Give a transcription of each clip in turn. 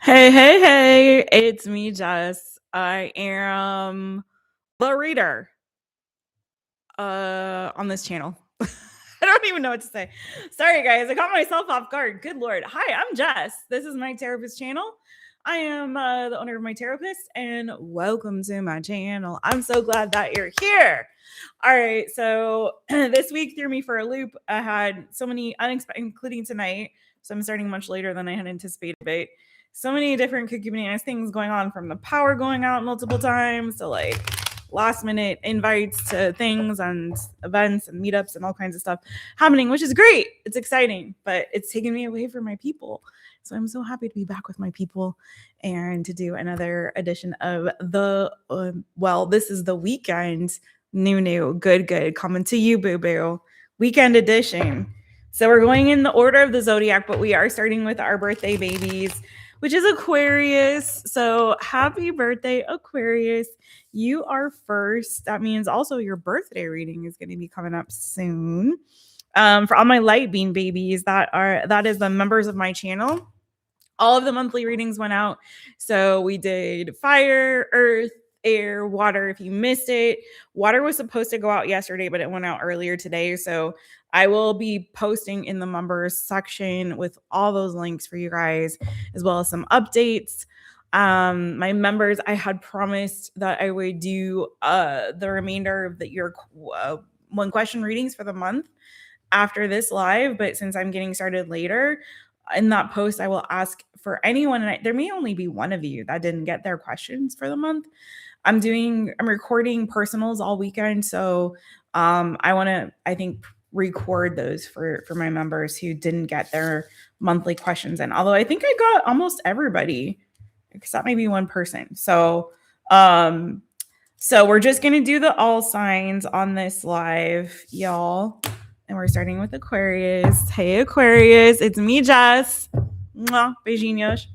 Hey, hey, hey, it's me, Jess. I am the reader on this channel. I don't even know what to say. Sorry, guys. I caught myself off guard. Good Lord. Hi, I'm Jess. This is My Taropist channel. I am the owner of My Taropist, and welcome to my channel. I'm so glad that you're here. All right. So this week threw me for a loop. I had so many unexpected, including tonight. So I'm starting much later than I had anticipated. But so many different cookie bananas things going on, from the power going out multiple times to like last minute invites to things and events and meetups and all kinds of stuff happening, which is great. It's exciting, but it's taken me away from my people. So I'm so happy to be back with my people and to do another edition of the, this is the weekend, new, good, coming to you, boo-boo, weekend edition. So we're going in the order of the zodiac, but we are starting with our birthday babies, which is Aquarius. So happy birthday, Aquarius. You are first. That means also your birthday reading is going to be coming up soon. For all my light beam babies that is the members of my channel. All of the monthly readings went out. So we did fire, earth, air, water. If you missed it, water was supposed to go out yesterday, but it went out earlier today. So I will be posting in the members section with all those links for you guys, as well as some updates. My members, I had promised that I would do the remainder of your one question readings for the month after this live, but since I'm getting started later, in that post, I will ask for anyone, and there may only be one of you that didn't get their questions for the month. I'm recording personals all weekend, so I want to, I think, record those for my members who didn't get their monthly questions in. Although I think I got almost everybody, except maybe one person. So we're just gonna do the all signs on this live, y'all. And we're starting with Aquarius. Hey, Aquarius. It's me, Jess. Mwah, beijinhos.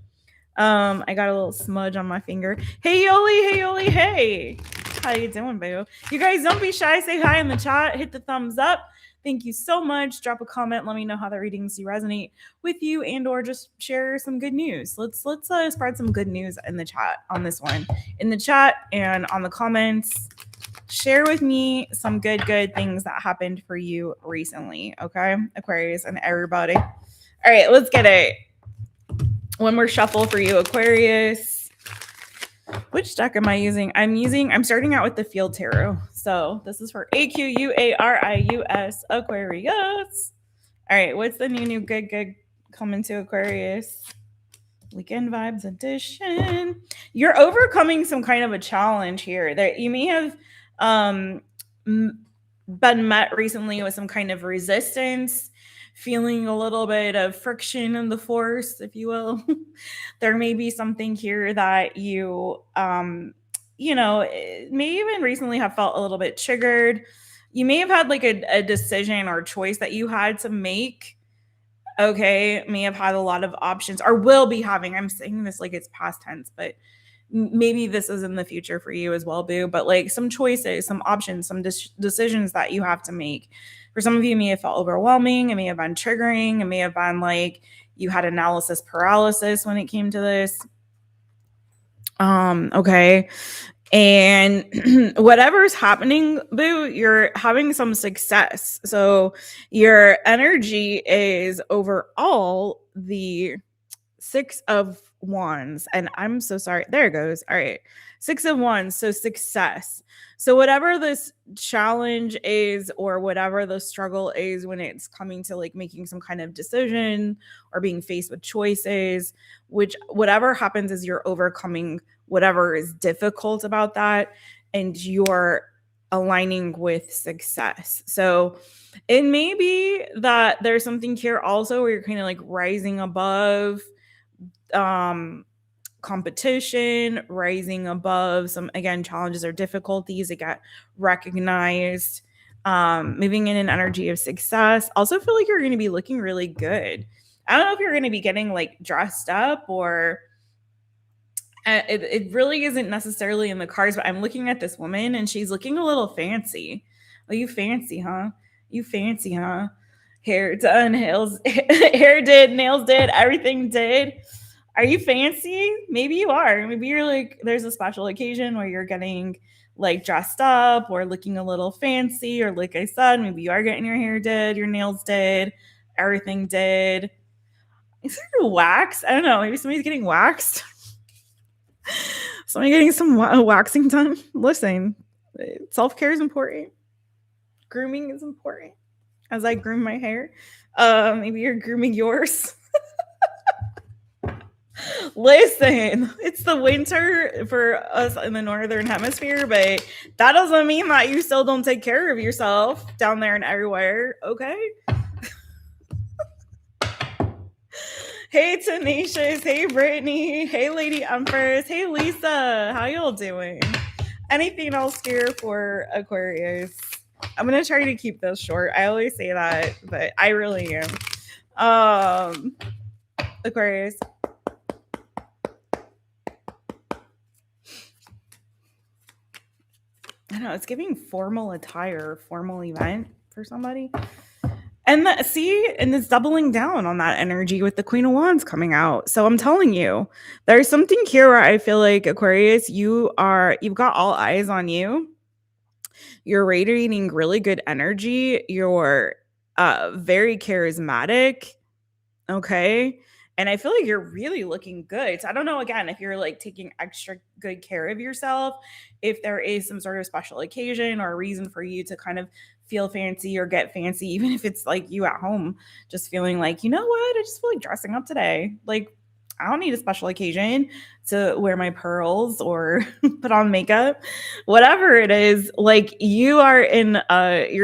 I got a little smudge on my finger. Hey, Yoli. Hey. How you doing, boo? You guys, don't be shy. Say hi in the chat. Hit the thumbs up. Thank you so much. Drop a comment. Let me know how the readings do resonate with you, and or just share some good news. Let's spread some good news in the chat on this one. In the chat and on the comments. Share with me some good things that happened for you recently, okay? Aquarius and everybody. All right, let's get it. One more shuffle for you, Aquarius. Which deck am I using? I'm starting out with the Field Tarot. So this is for Aquarius, Aquarius. All right, what's the new good coming to Aquarius? Weekend Vibes edition. You're overcoming some kind of a challenge here. That you may have been met recently with some kind of resistance, feeling a little bit of friction in the force, if you will. There may be something here that you may even recently have felt a little bit triggered. You may have had like a decision or choice that you had to make. Okay, may have had a lot of options, or will be having. I'm saying this like it's past tense, but maybe this is in the future for you as well, boo. But like some choices, some options, some decisions that you have to make. For some of you, it may have felt overwhelming. It may have been triggering. It may have been like you had analysis paralysis when it came to this. Okay. And whatever's happening, boo, you're having some success. So your energy is overall the 6 of Wands. And I'm so sorry. There it goes. All right. 6 of Wands. So success. So whatever this challenge is, or whatever the struggle is when it's coming to like making some kind of decision or being faced with choices, whatever happens is you're overcoming whatever is difficult about that, and you're aligning with success. So it may be that there's something here also where you're kind of like rising above competition, rising above some, again, challenges or difficulties that get recognized, moving in an energy of success. Also feel like you're going to be looking really good. I don't know if you're going to be getting like dressed up, or it really isn't necessarily in the cards, but I'm looking at this woman and she's looking a little fancy. Oh, you fancy, huh? You fancy, huh? Hair done, hair did, nails did, everything did. Are you fancy? Maybe you are. Maybe you're like, there's a special occasion where you're getting like dressed up or looking a little fancy, or like I said, maybe you are getting your hair did, your nails did, everything did. Is there a wax? I don't know. Maybe somebody's getting waxed. Somebody getting some waxing done. Listen, self-care is important. Grooming is important. As I groom my hair, maybe you're grooming yours. Listen, it's the winter for us in the northern hemisphere, but that doesn't mean that you still don't take care of yourself down there and everywhere. Okay. Hey, Tenacious. Hey, Brittany. Hey, Lady Empress. Hey, Lisa. How y'all doing? Anything else here for Aquarius? I'm going to try to keep this short. I always say that, but I really am. Aquarius. I don't know. It's giving formal attire, formal event for somebody. And and it's doubling down on that energy with the Queen of Wands coming out. So I'm telling you, there's something here where I feel like Aquarius, you've got all eyes on you. You're radiating really good energy. You're very charismatic. Okay. And I feel like you're really looking good. So I don't know, again, if you're like taking extra good care of yourself, if there is some sort of special occasion or a reason for you to kind of feel fancy or get fancy, even if it's like you at home, just feeling like, you know what, I just feel like dressing up today. Like, I don't need a special occasion to wear my pearls or put on makeup, whatever it is. Like, you're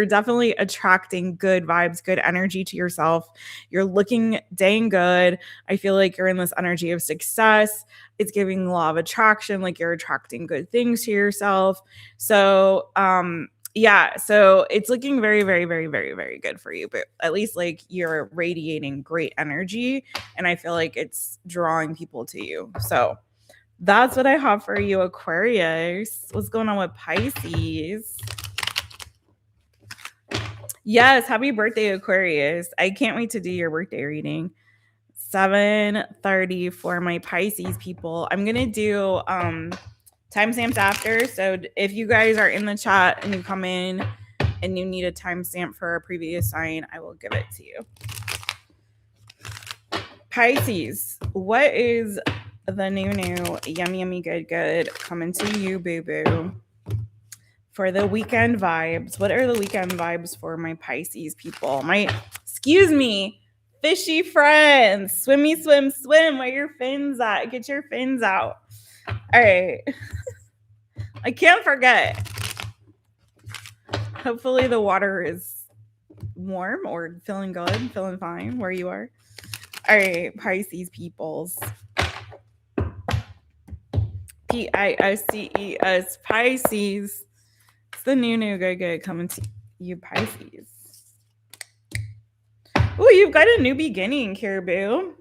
definitely attracting good vibes, good energy to yourself. You're looking dang good. I feel like you're in this energy of success. It's giving law of attraction, like you're attracting good things to yourself. So, yeah, so it's looking very, very, very, very, very good for you. But at least like you're radiating great energy, and I feel like it's drawing people to you. So that's what I have for you, Aquarius. What's going on with Pisces? Yes, happy birthday, Aquarius. I can't wait to do your birthday reading. 7:30 for my Pisces people. I'm gonna do timestamps after. So if you guys are in the chat and you come in and you need a timestamp for a previous sign, I will give it to you. Pisces, what is the new, yummy, good coming to you, boo-boo? For the weekend vibes. What are the weekend vibes for my Pisces people? Excuse me, fishy friends. Swimmy, swim, swim. Where your fins at? Get your fins out. All right. I can't forget. Hopefully the water is warm or feeling good, feeling fine where you are. All right, Pisces peoples. Pisces, Pisces. It's the new good coming to you, Pisces. Oh, you've got a new beginning, Caribou.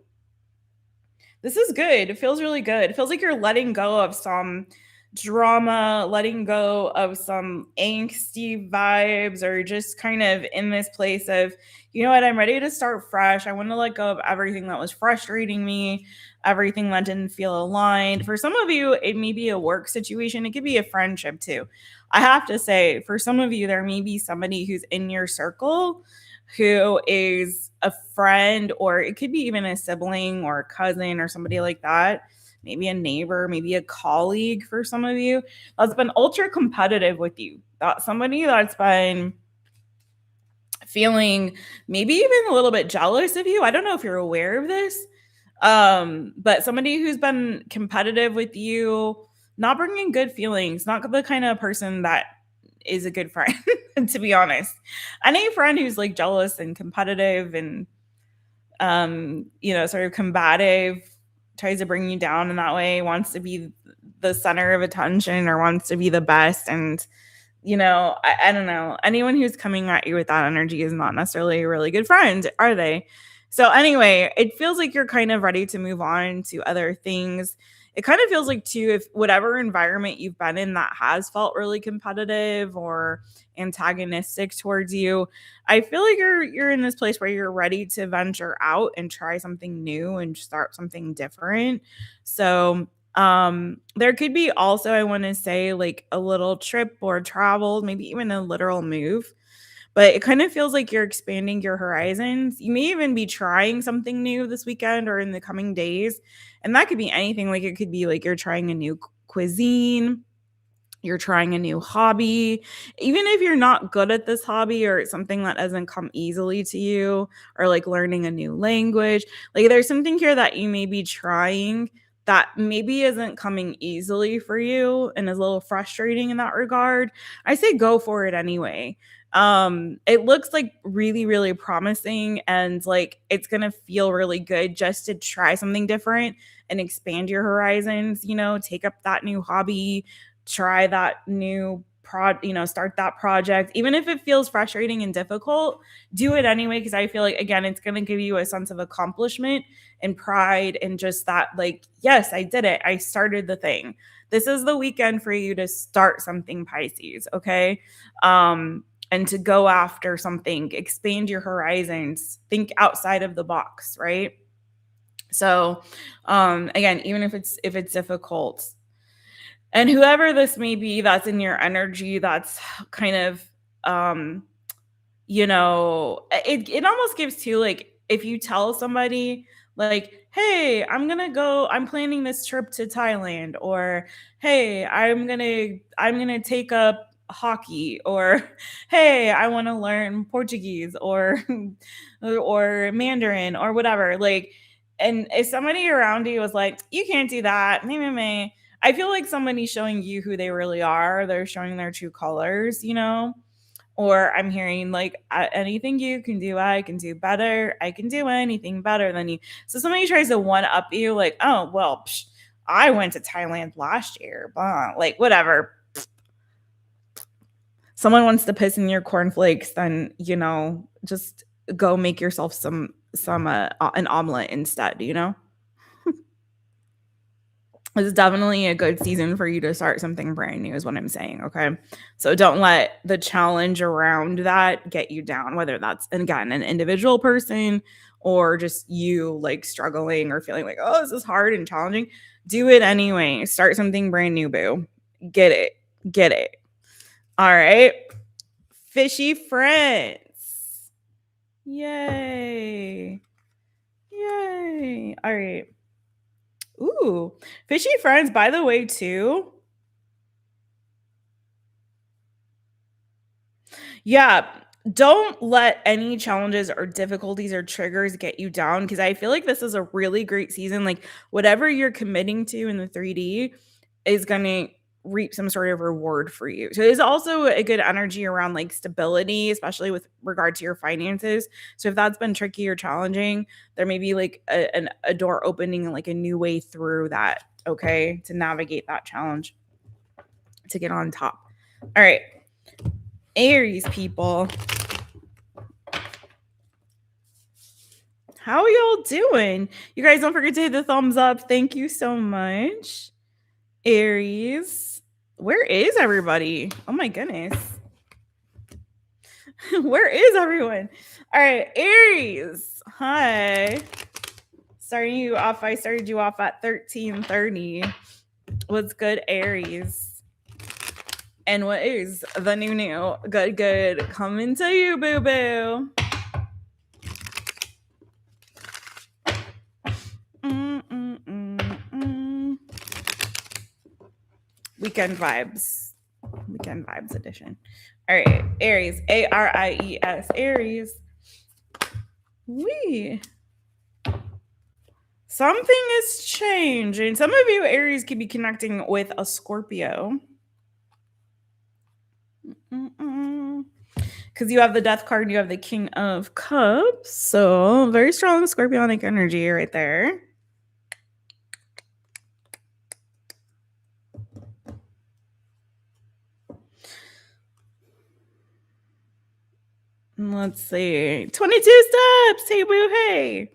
This is good. It feels really good. It feels like you're letting go of some drama, letting go of some angsty vibes, or just kind of in this place of, you know what, I'm ready to start fresh. I want to let go of everything that was frustrating me, everything that didn't feel aligned. For some of you, it may be a work situation. It could be a friendship too. I have to say, for some of you, there may be somebody who's in your circle who is a friend, or it could be even a sibling or a cousin or somebody like that. Maybe a neighbor, maybe a colleague for some of you that's been ultra competitive with you. That's somebody that's been feeling maybe even a little bit jealous of you. I don't know if you're aware of this, but somebody who's been competitive with you, not bringing good feelings, not the kind of person that is a good friend, to be honest. Any friend who's like jealous and competitive and, sort of combative, tries to bring you down in that way, wants to be the center of attention or wants to be the best. And, I don't know. Anyone who's coming at you with that energy is not necessarily a really good friend, are they? So anyway, it feels like you're kind of ready to move on to other things. it kind of feels like too, if whatever environment you've been in that has felt really competitive or antagonistic towards you, I feel like you're in this place where you're ready to venture out and try something new and start something different. So there could be also, I want to say, like a little trip or travel, maybe even a literal move, but it kind of feels like you're expanding your horizons. You may even be trying something new this weekend or in the coming days. And that could be anything. Like it could be like you're trying a new cuisine, you're trying a new hobby. Even if you're not good at this hobby or it's something that doesn't come easily to you, or like learning a new language, like there's something here that you may be trying that maybe isn't coming easily for you and is a little frustrating in that regard. I say go for it anyway. It looks like really, really promising, and like it's gonna feel really good just to try something different and expand your horizons, take up that new hobby, try that new start that project. Even if it feels frustrating and difficult, do it anyway, because I feel like, again, it's going to give you a sense of accomplishment and pride, and just that, like, yes, I did it, I started the thing. This is the weekend for you to start something, Pisces. Okay. And to go after something, expand your horizons, think outside of the box, right? So again, even if it's difficult, and whoever this may be that's in your energy, that's kind of it almost gives to, like, if you tell somebody like, hey, I'm planning this trip to Thailand, or hey, I'm gonna take up hockey, or hey, I want to learn Portuguese, or or Mandarin, or whatever, like, and if somebody around you was like, you can't do that, meh, meh, meh, I feel like somebody's showing you who they really are. They're showing their true colors, or I'm hearing like, anything you can do, I can do better. I can do anything better than you. So somebody tries to one up you, like, oh, well, I went to Thailand last year, blah, like, whatever. Someone wants to piss in your cornflakes, then, just go make yourself an omelet instead, It's definitely a good season for you to start something brand new, is what I'm saying. Okay. So don't let the challenge around that get you down, whether that's, and again, an individual person, or just you like struggling or feeling like, oh, this is hard and challenging. Do it anyway. Start something brand new, boo. Get it. Get it. All right. Fishy friends. Yay. Yay. All right. Ooh, fishy friends, by the way, too. Yeah, don't let any challenges or difficulties or triggers get you down, because I feel like this is a really great season. Like, whatever you're committing to in the 3D is going to reap some sort of reward for you. So there's also a good energy around like stability, especially with regard to your finances. So if that's been tricky or challenging, there may be like a door opening, like a new way through that, okay, to navigate that challenge, to get on top. All right. Aries people, how are y'all doing? You guys, don't forget to hit the thumbs up. Thank you so much. Aries, where is everybody? Oh my goodness. Where is everyone? All right, Aries. Hi. Starting you off, I started you off at 13:30. What's good, Aries? And what is the new? Good. Coming to you, boo-boo. Weekend vibes edition. All right, Aries, Aries, Aries. Something is changing. Some of you Aries could be connecting with a Scorpio, because you have the Death card, you have the King of Cups, so very strong Scorpionic energy right there. Let's see. 22 steps. Hey, boo, hey.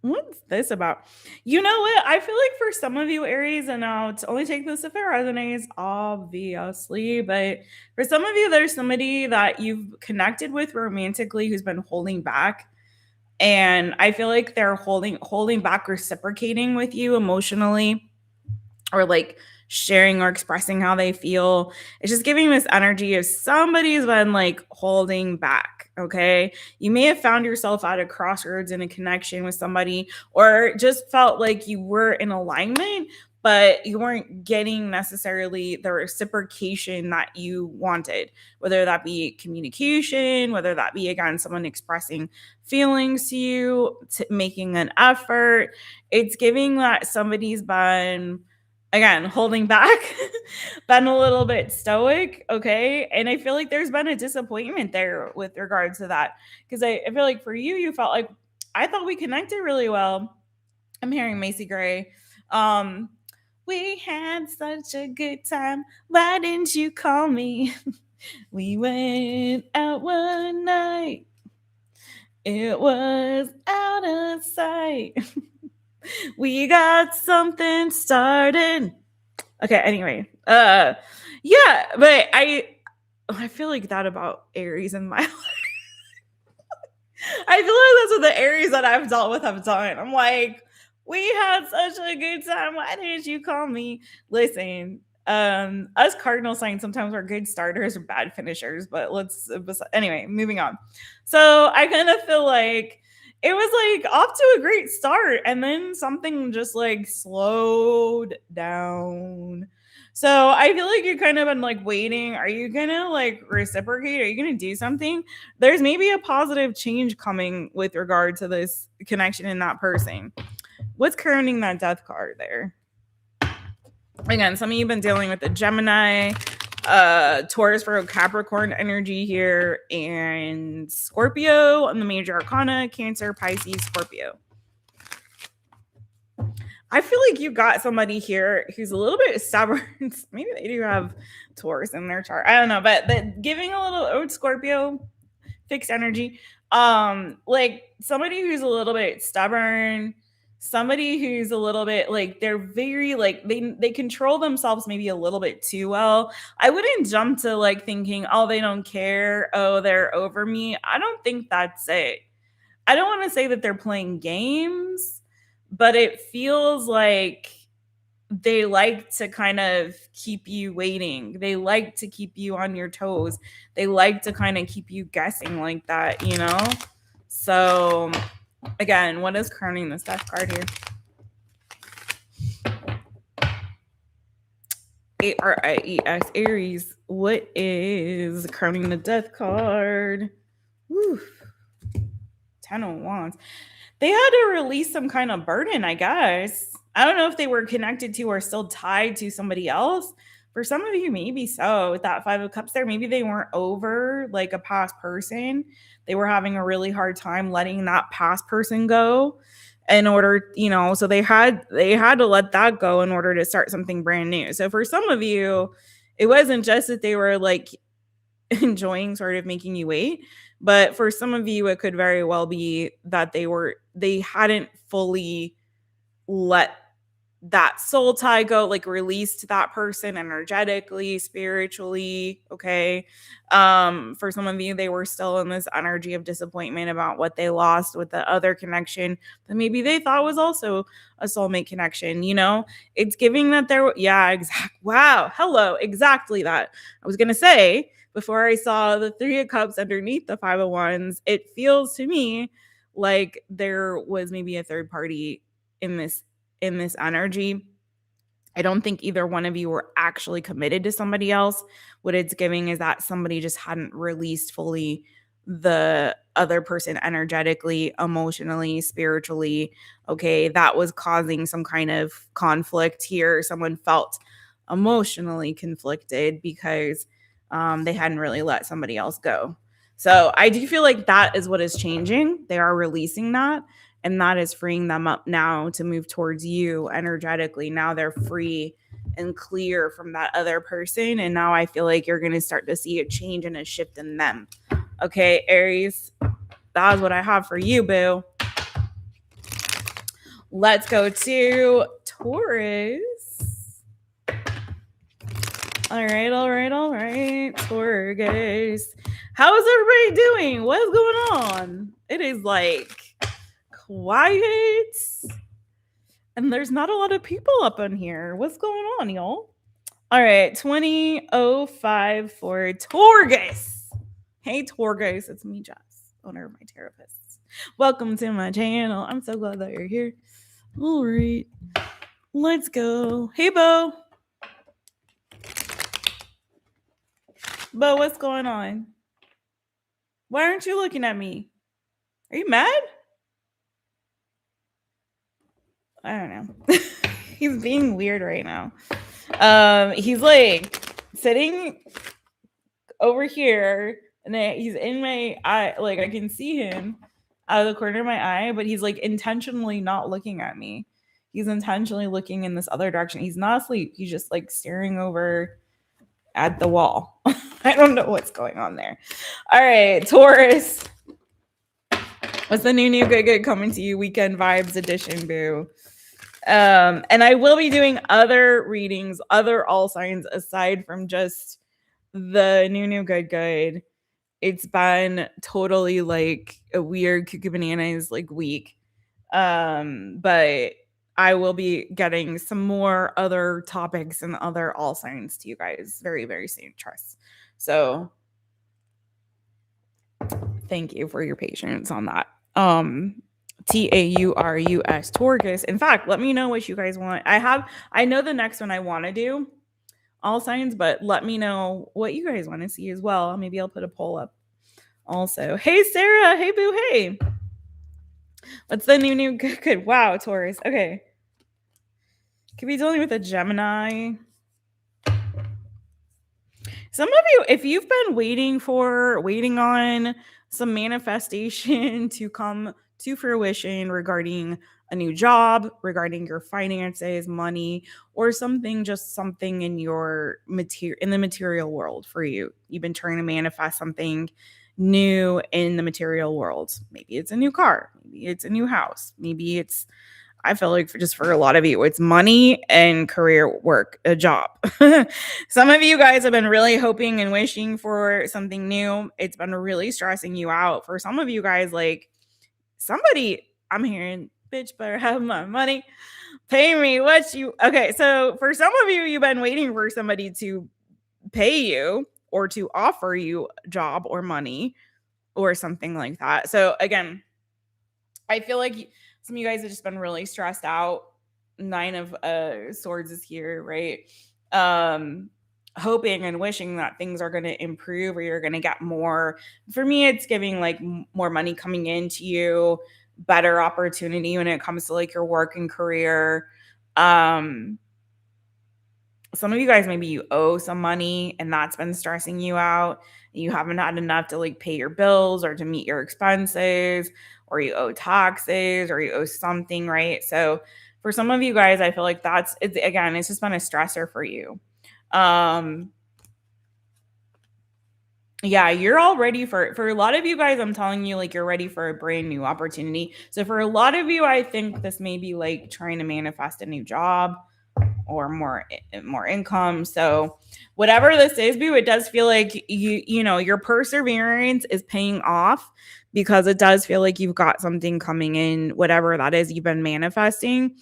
What's this about? You know what? I feel like for some of you, Aries, and now to only take this if it resonates, obviously, but for some of you, there's somebody that you've connected with romantically who's been holding back. And I feel like they're holding back, reciprocating with you emotionally, or like sharing or expressing how they feel. It's just giving this energy of somebody's been like holding back. Okay. You may have found yourself at a crossroads in a connection with somebody, or just felt like you were in alignment, but you weren't getting necessarily the reciprocation that you wanted, whether that be communication, whether that be, again, someone expressing feelings to you, making an effort. It's giving that somebody's been, again, holding back, been a little bit stoic. Okay. And I feel like there's been a disappointment there with regards to that. Because I feel like for you, you felt like, I thought we connected really well. I'm hearing Macy Gray. We had such a good time. Why didn't you call me? We went out one night. It was out of sight. We got something started. Okay, anyway. Yeah, but I feel like that about Aries in my life. I feel like that's what the Aries that I've dealt with have done. I'm like, we had such a good time. Why didn't you call me? Listen, us cardinal signs sometimes are good starters or bad finishers, but anyway, moving on. So I kind of feel like it was like off to a great start, and then something just like slowed down. So I feel like you kind of been like waiting. Are you gonna like reciprocate? Are you gonna do something? There's maybe a positive change coming with regard to this connection in that person. What's crowning that death card there? Again, some of you have been dealing with the Gemini, Taurus, Virgo, Capricorn energy here, and Scorpio on the major arcana, Cancer, Pisces, Scorpio. I feel like you got somebody here who's a little bit stubborn. Maybe they do have Taurus in their chart. I don't know, but giving a little Scorpio fixed energy. Like somebody who's a little bit stubborn, somebody who's a little bit like they're very like they control themselves maybe a little bit too well. I wouldn't jump to like thinking, oh, they don't care, oh, they're over me. I don't think that's it. I don't want to say that they're playing games, but it feels like they like to kind of keep you waiting. They like to keep you on your toes. They like to kind of keep you guessing like that, you know? So, again, what is crowning this death card here? Aries, Aries. What is crowning the death card? Whew. 10 of Wands. They had to release some kind of burden, I guess. I don't know if they were connected to or still tied to somebody else. For some of you, maybe so. With that 5 of Cups there, maybe they weren't over like a past person. They were having a really hard time letting that past person go in order, you know, so they had to let that go in order to start something brand new. So for some of you, it wasn't just that they were like enjoying sort of making you wait, but for some of you, it could very well be that they hadn't fully let that soul tie go, like released that person energetically, spiritually. Okay. For some of you, they were still in this energy of disappointment about what they lost with the other connection that maybe they thought was also a soulmate connection. You know, it's giving that wow. Hello. Exactly that. I was going to say, before I saw the 3 of Cups underneath the 5 of Wands, it feels to me like there was maybe a third party in this energy. I don't think either one of you were actually committed to somebody else. What it's giving is that somebody just hadn't released fully the other person energetically, emotionally, spiritually. Okay, that was causing some kind of conflict here. Someone felt emotionally conflicted because they hadn't really let somebody else go. So I do feel like that is what is changing. They are releasing that, and that is freeing them up now to move towards you energetically. Now they're free and clear from that other person. And now I feel like you're going to start to see a change and a shift in them. Okay, Aries, that is what I have for you, boo. Let's go to Taurus. All right. Taurus. How is everybody doing? What's going on? It is like quiet. And there's not a lot of people up in here. What's going on, y'all? All right, 2005 for Taurus. Hey, Taurus. It's me, Jess, owner of My Taropist. Welcome to my channel. I'm so glad that you're here. All right, let's go. Hey, Bo. Bo, what's going on? Why aren't you looking at me? Are you mad? I don't know. He's being weird right now. He's like sitting over here, and then he's in my eye. Like I can see him out of the corner of my eye, but he's like intentionally not looking at me. He's intentionally looking in this other direction. He's not asleep. He's just like staring over at the wall. I don't know what's going on there. All right, Taurus. What's the new good coming to you? Weekend vibes edition, boo. And I will be doing other readings, other all signs aside from just the new good. It's been totally like a weird cuckoo bananas like week. But I will be getting some more other topics and other all signs to you guys very, very soon. Trust. So thank you for your patience on that. Taurus Taurus. In fact, let me know what you guys want. I know the next one I want to do all signs, but let me know what you guys want to see as well. Maybe I'll put a poll up also. Hey, Sarah. Hey, boo. Hey. What's the new good? Wow, Taurus. Okay. Could be dealing with a Gemini. Some of you, if you've been waiting on some manifestation to come to fruition regarding a new job, regarding your finances, money, or something in your in the material world for you. You've been trying to manifest something new in the material world. Maybe it's a new car, maybe it's a new house, maybe it's, I feel like for a lot of you, it's money and career work, a job. Some of you guys have been really hoping and wishing for something new. It's been really stressing you out. For some of you guys, like somebody, I'm hearing, bitch, better have my money. Pay me what you, okay. So for some of you, you've been waiting for somebody to pay you or to offer you a job or money or something like that. So again, I feel like some of you guys have just been really stressed out. 9 of Swords is here, right? Hoping and wishing that things are going to improve or you're going to get more. For me, it's giving like more money coming into you, better opportunity when it comes to like your work and career. Some of you guys, maybe you owe some money and that's been stressing you out. You haven't had enough to like pay your bills or to meet your expenses, or you owe taxes or you owe something, right? So for some of you guys, I feel like it's just been a stressor for you. Yeah, you're all ready for a lot of you guys, I'm telling you, like you're ready for a brand new opportunity. So for a lot of you, I think this may be like trying to manifest a new job or more income. So whatever this is, boo, it does feel like you know your perseverance is paying off, because it does feel like you've got something coming in, whatever that is you've been manifesting.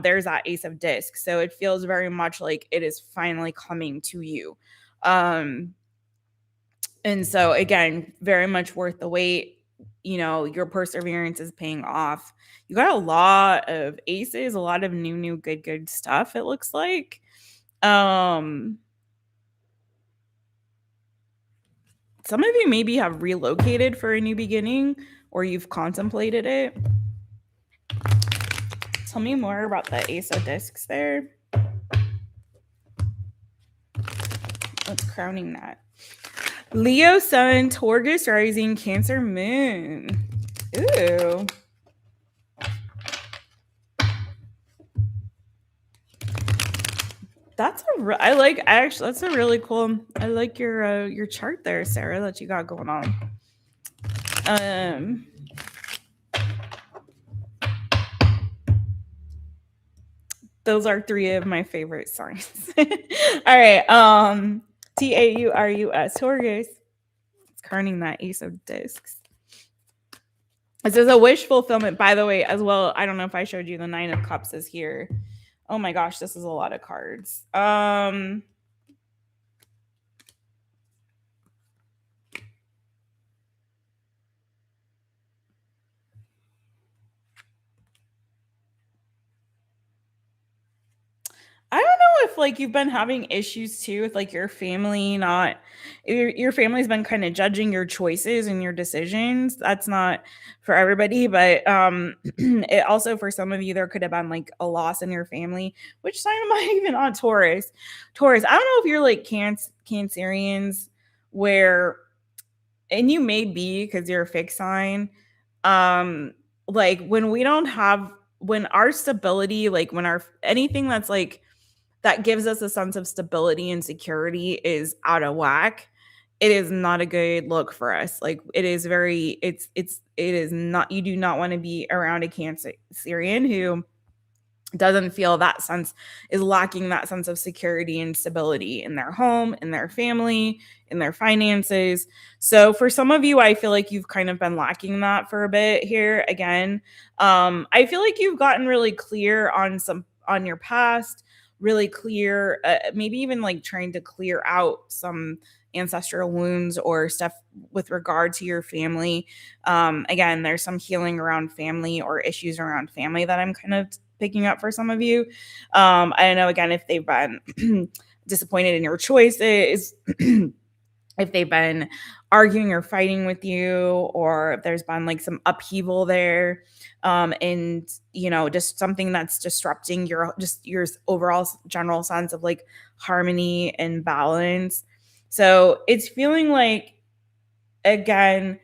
There's that Ace of Discs, so it feels very much like it is finally coming to you. And so again, very much worth the wait. You know, your perseverance is paying off. You got a lot of aces, a lot of new good stuff, it looks like. Some of you maybe have relocated for a new beginning, or you've contemplated it. Tell me more about the Ace of Discs there. What's crowning that? Leo Sun, Taurus Rising, Cancer Moon. Ooh. That's that's a really cool. I like your chart there, Sarah, that you got going on. Those are 3 of my favorite signs. All right. Taurus, Taurus. It's carrying that Ace of Discs. This is a wish fulfillment, by the way, as well. I don't know if I showed you the 9 of Cups is here. Oh my gosh, this is a lot of cards. I don't know if like you've been having issues too with like your family not your family's been kind of judging your choices and your decisions. That's not for everybody, but it also for some of you there could have been like a loss in your family. Which sign am I even on? Taurus. Taurus. I don't know if you're like Cancerians where and you may be because you're a fixed sign. Like when our stability, like when our anything that's like that gives us a sense of stability and security is out of whack, it is not a good look for us. Like it is very, it is not, you do not want to be around a Cancerian who doesn't feel that sense, is lacking that sense of security and stability in their home, in their family, in their finances. So for some of you, I feel like you've kind of been lacking that for a bit here again. I feel like you've gotten really clear on your past, really clear, maybe even like trying to clear out some ancestral wounds or stuff with regard to your family. Again, there's some healing around family or issues around family that I'm kind of picking up for some of you. I don't know, again, if they've been disappointed in your choices, if they've been arguing or fighting with you, or if there's been like some upheaval there, and just something that's disrupting your overall general sense of like harmony and balance. So it's feeling like, again,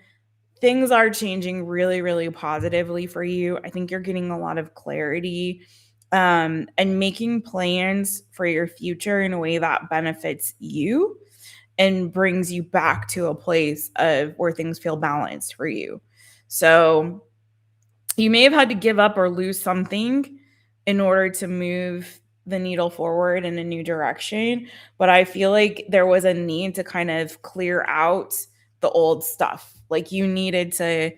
things are changing really, really positively for you. I think you're getting a lot of clarity, and making plans for your future in a way that benefits you and brings you back to a place of where things feel balanced for you. So you may have had to give up or lose something in order to move the needle forward in a new direction. But I feel like there was a need to kind of clear out the old stuff. Like you needed to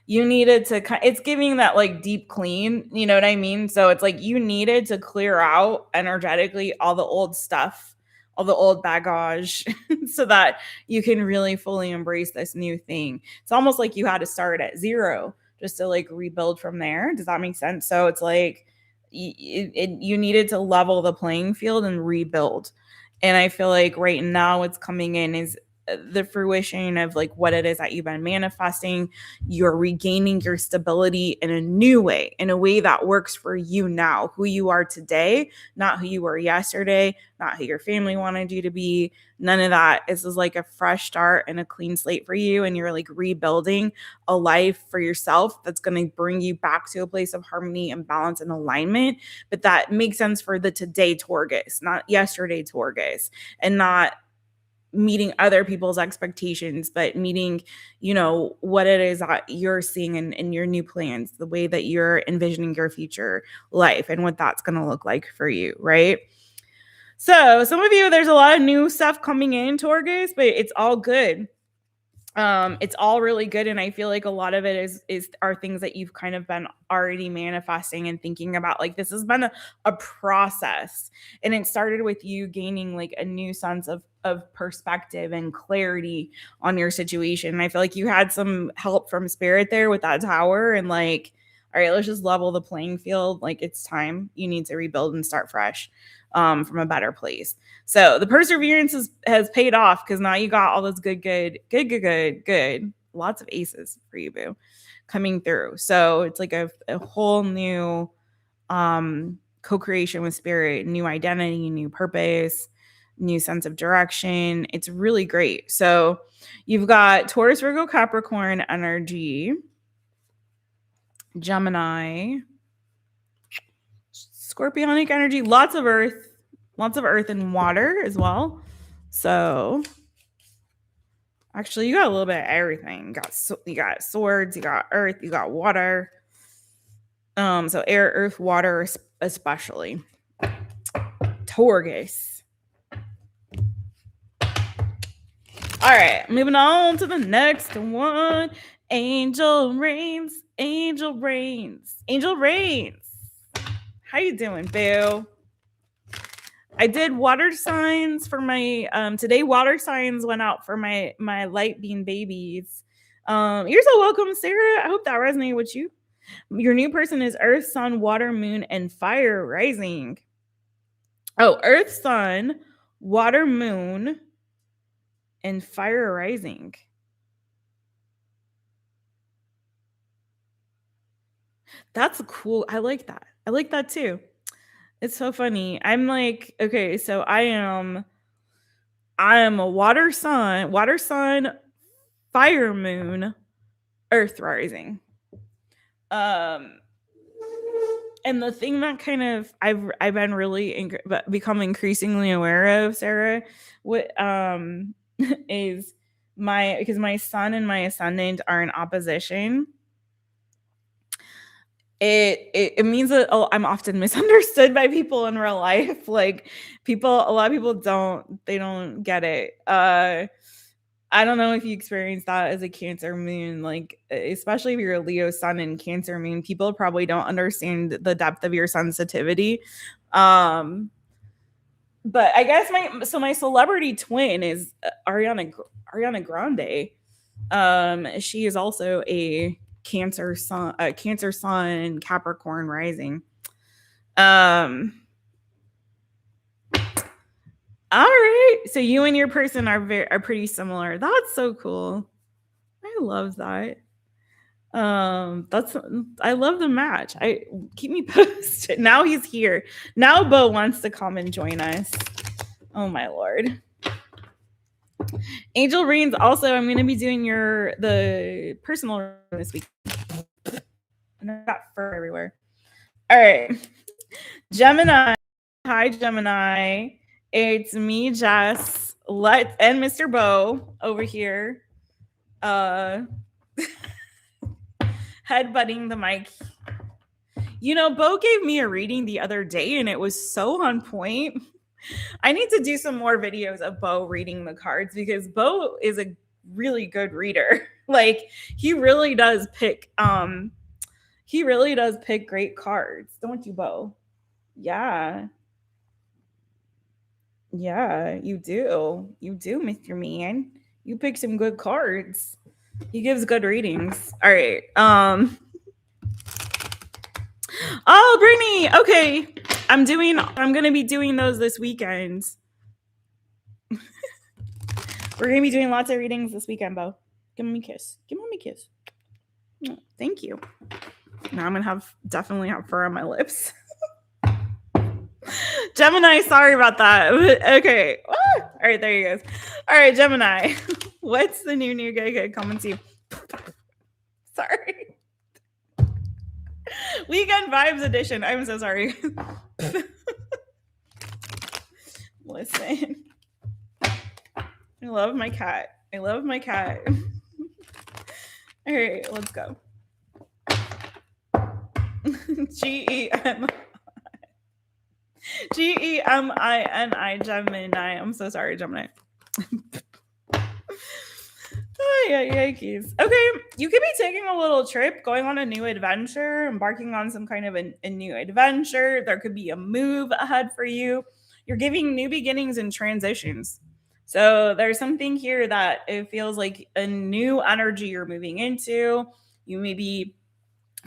it's giving that like deep clean, you know what I mean? So it's like you needed to clear out energetically all the old stuff, all the old baggage so that you can really fully embrace this new thing. It's almost like you had to start at zero just to like rebuild from there. Does that make sense? So it's like you needed to level the playing field and rebuild. And I feel like right now what's coming in is the fruition of like what it is that you've been manifesting. You're regaining your stability in a new way, in a way that works for you now, who you are today, not who you were yesterday, not who your family wanted you to be. None of that. This is like a fresh start and a clean slate for you. And you're like rebuilding a life for yourself that's going to bring you back to a place of harmony and balance and alignment. But that makes sense for the today Taurus, not yesterday Taurus, and not meeting other people's expectations, but meeting, what it is that you're seeing in your new plans, the way that you're envisioning your future life and what that's going to look like for you, right? So some of you, there's a lot of new stuff coming in, Taurus, but it's all good. It's all really good. And I feel like a lot of it are things that you've kind of been already manifesting and thinking about. Like this has been a process, and it started with you gaining like a new sense of perspective and clarity on your situation. And I feel like you had some help from spirit there with that tower and like, all right, let's just level the playing field. Like it's time. You need to rebuild and start fresh, from a better place. So the perseverance has paid off because now you got all those good. Lots of aces for you, boo, coming through. So it's like a whole new co-creation with spirit, new identity, new purpose, new sense of direction. It's really great. So you've got Taurus, Virgo, Capricorn energy, Gemini, Scorpionic energy, lots of earth and water as well. So actually you got a little bit of everything. You got swords, you got earth, you got water. So air, earth, water especially. Taurus. All right, moving on to the next one. Angel Reigns, Angel Reigns, Angel Reigns. How you doing, boo? I did water signs for my today. Water signs went out for my light being babies. You're so welcome, Sarah. I hope that resonated with you. Your new person is Earth, Sun, Water, Moon, and Fire rising. Oh, Earth, Sun, Water, Moon, and Fire rising. That's cool. I like that. I like that too. It's so funny. I'm like, okay, so I am a water sun, fire moon, earth rising. And the thing that kind of I've been really become increasingly aware of, Sarah, what is because my sun and my ascendant are in opposition. It means that I'm often misunderstood by people in real life. Like a lot of people don't get it. I don't know if you experience that as a Cancer moon, like especially if you're a Leo sun and Cancer moon, people probably don't understand the depth of your sensitivity. But I guess my celebrity twin is Ariana Grande. She is also a Cancer sun, Capricorn rising. All right, so you and your person are pretty similar. That's so cool. I love that. I love the match. Keep me posted. Now he's here. Now Bo wants to come and join us. Oh my lord. Angel Reigns. Also, I'm going to be doing the personal this week. And I got fur everywhere. All right. Gemini. Hi, Gemini. It's me, Jess, and Mr. Bo over here. Headbutting the mic. You know, Bo gave me a reading the other day and it was so on point. I need to do some more videos of Bo reading the cards because Bo is a really good reader. Like he really does pick great cards, don't you, Bo? Yeah. Yeah, you do. You do, Mr. Man. You pick some good cards. He gives good readings. All right. Oh, Brittany. Okay. I'm going to be doing those this weekend. We're going to be doing lots of readings this weekend, Bo. Give me a kiss. Give me a kiss. Oh, thank you. Now I'm going to definitely have fur on my lips. Gemini, sorry about that. Okay. All right, there you go. All right, Gemini. What's the new guy coming to you? Sorry. Weekend Vibes Edition. I'm so sorry. Listen. I love my cat. All right, let's go. Gemini, Gemini. I'm so sorry, Gemini. Oh, yeah, yikes. Okay, you could be taking a little trip, going on a new adventure, embarking on some kind of a new adventure. There could be a move ahead for you. You're giving new beginnings and transitions. So there's something here that it feels like a new energy you're moving into. You may be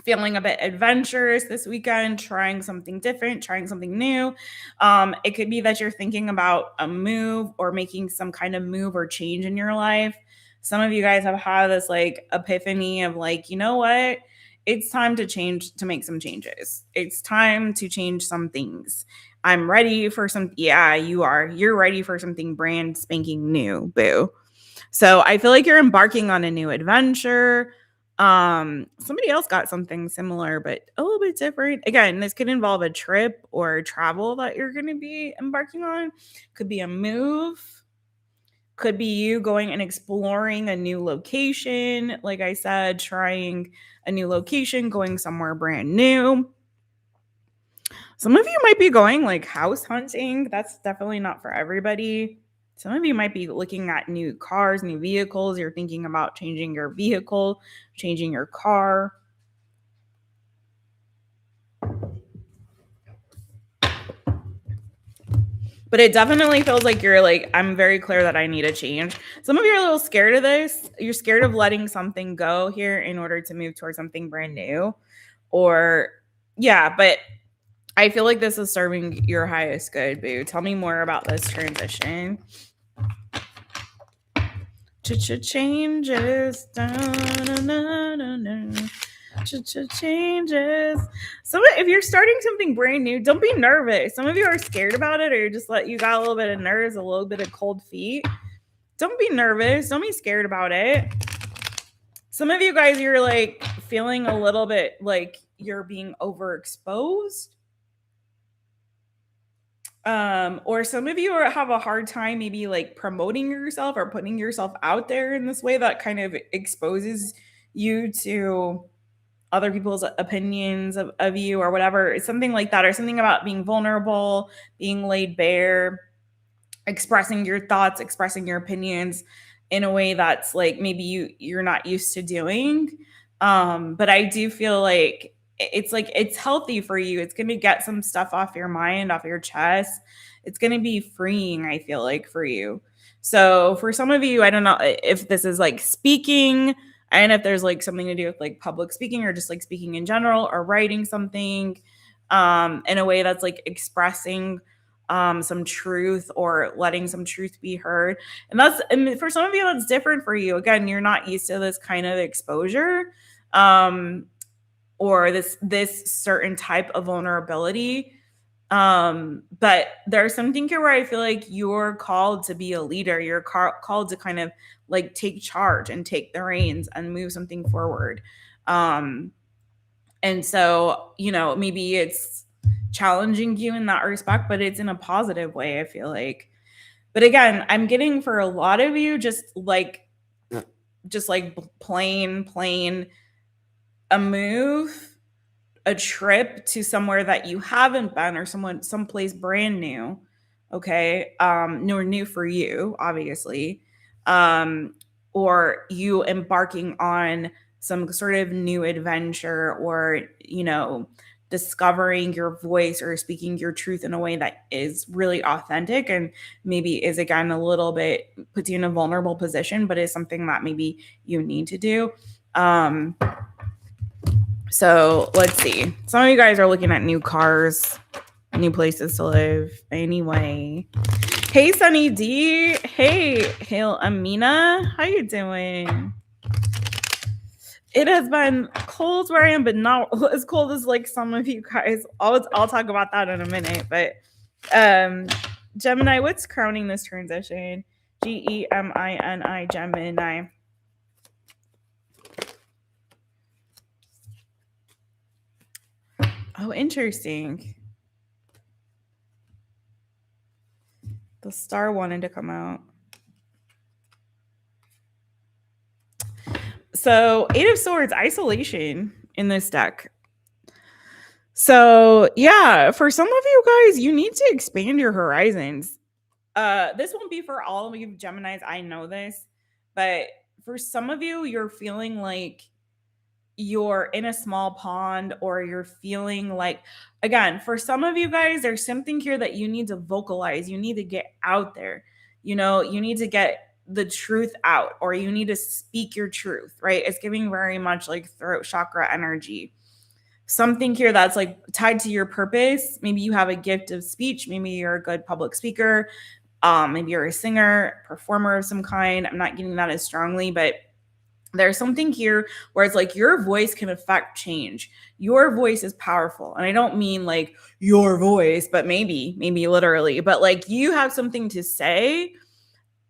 feeling a bit adventurous this weekend, trying something different, trying something new. It could be that you're thinking about a move or making some kind of move or change in your life. Some of you guys have had this like epiphany of like, you know what? It's time to change, to make some changes. It's time to change some things. I'm ready for some. Yeah, you are. You're ready for something brand spanking new, boo. So I feel like you're embarking on a new adventure. Somebody else got something similar, but a little bit different. Again, this could involve a trip or travel that you're going to be embarking on. Could be a move. Could be you going and exploring a new location. Like I said, trying a new location, going somewhere brand new. Some of you might be going like house hunting. That's definitely not for everybody. Some of you might be looking at new cars, new vehicles. You're thinking about changing your vehicle, changing your car. But it definitely feels like you're like, I'm very clear that I need a change. Some of you are a little scared of this. You're scared of letting something go here in order to move towards something brand new. Or, yeah, but I feel like this is serving your highest good, boo. Tell me more about this transition. Changes. Changes. So if you're starting something brand new, don't be nervous. Some of you are scared about it, or you just you got a little bit of nerves, a little bit of cold feet. Don't be nervous. Don't be scared about it. Some of you guys, you're like feeling a little bit like you're being overexposed. Or some of you have a hard time maybe like promoting yourself or putting yourself out there in this way that kind of exposes you to other people's opinions of you or whatever. It's something like that, or something about being vulnerable, being laid bare, expressing your thoughts, expressing your opinions in a way that's like maybe you're not used to doing. But I do feel like it's healthy for you. It's going to get some stuff off your mind, off your chest. It's going to be freeing, I feel like, for you. So for some of you, I don't know if this is like speaking, and if there's like something to do with like public speaking or just like speaking in general or writing something in a way that's like expressing some truth or letting some truth be heard. And for some of you, that's different for you. Again, you're not used to this kind of exposure or this certain type of vulnerability. But there's something here where I feel like you're called to be a leader. You're called to kind of like take charge and take the reins and move something forward. And so, maybe it's challenging you in that respect, but it's in a positive way, I feel like. But again, I'm getting for a lot of you just plain a move, a trip to somewhere that you haven't been, or someplace brand new. Okay. New for you, obviously. Or you embarking on some sort of new adventure, or, discovering your voice or speaking your truth in a way that is really authentic and maybe is, again, a little bit puts you in a vulnerable position, but is something that maybe you need to do. So let's see. Some of you guys are looking at new cars, new places to live. Anyway, hey Sunny D, hey Hail Amina, how you doing? It has been cold where I am, but not as cold as like some of you guys. I'll talk about that in a minute. But Gemini, what's crowning this transition? Gemini, Gemini. Oh, interesting. The star wanted to come out. So 8 of Swords, isolation in this deck. So yeah, for some of you guys, you need to expand your horizons. This won't be for all of you Geminis, I know this, but for some of you, you're feeling like you're in a small pond, or you're feeling like, again, for some of you guys, there's something here that you need to vocalize. You need to get out there. You need to get the truth out, or you need to speak your truth, right? It's giving very much like throat chakra energy. Something here that's like tied to your purpose. Maybe you have a gift of speech. Maybe you're a good public speaker. Maybe you're a singer, performer of some kind. I'm not getting that as strongly, but there's something here where it's like your voice can affect change. Your voice is powerful. And I don't mean like your voice, but maybe literally, but like you have something to say.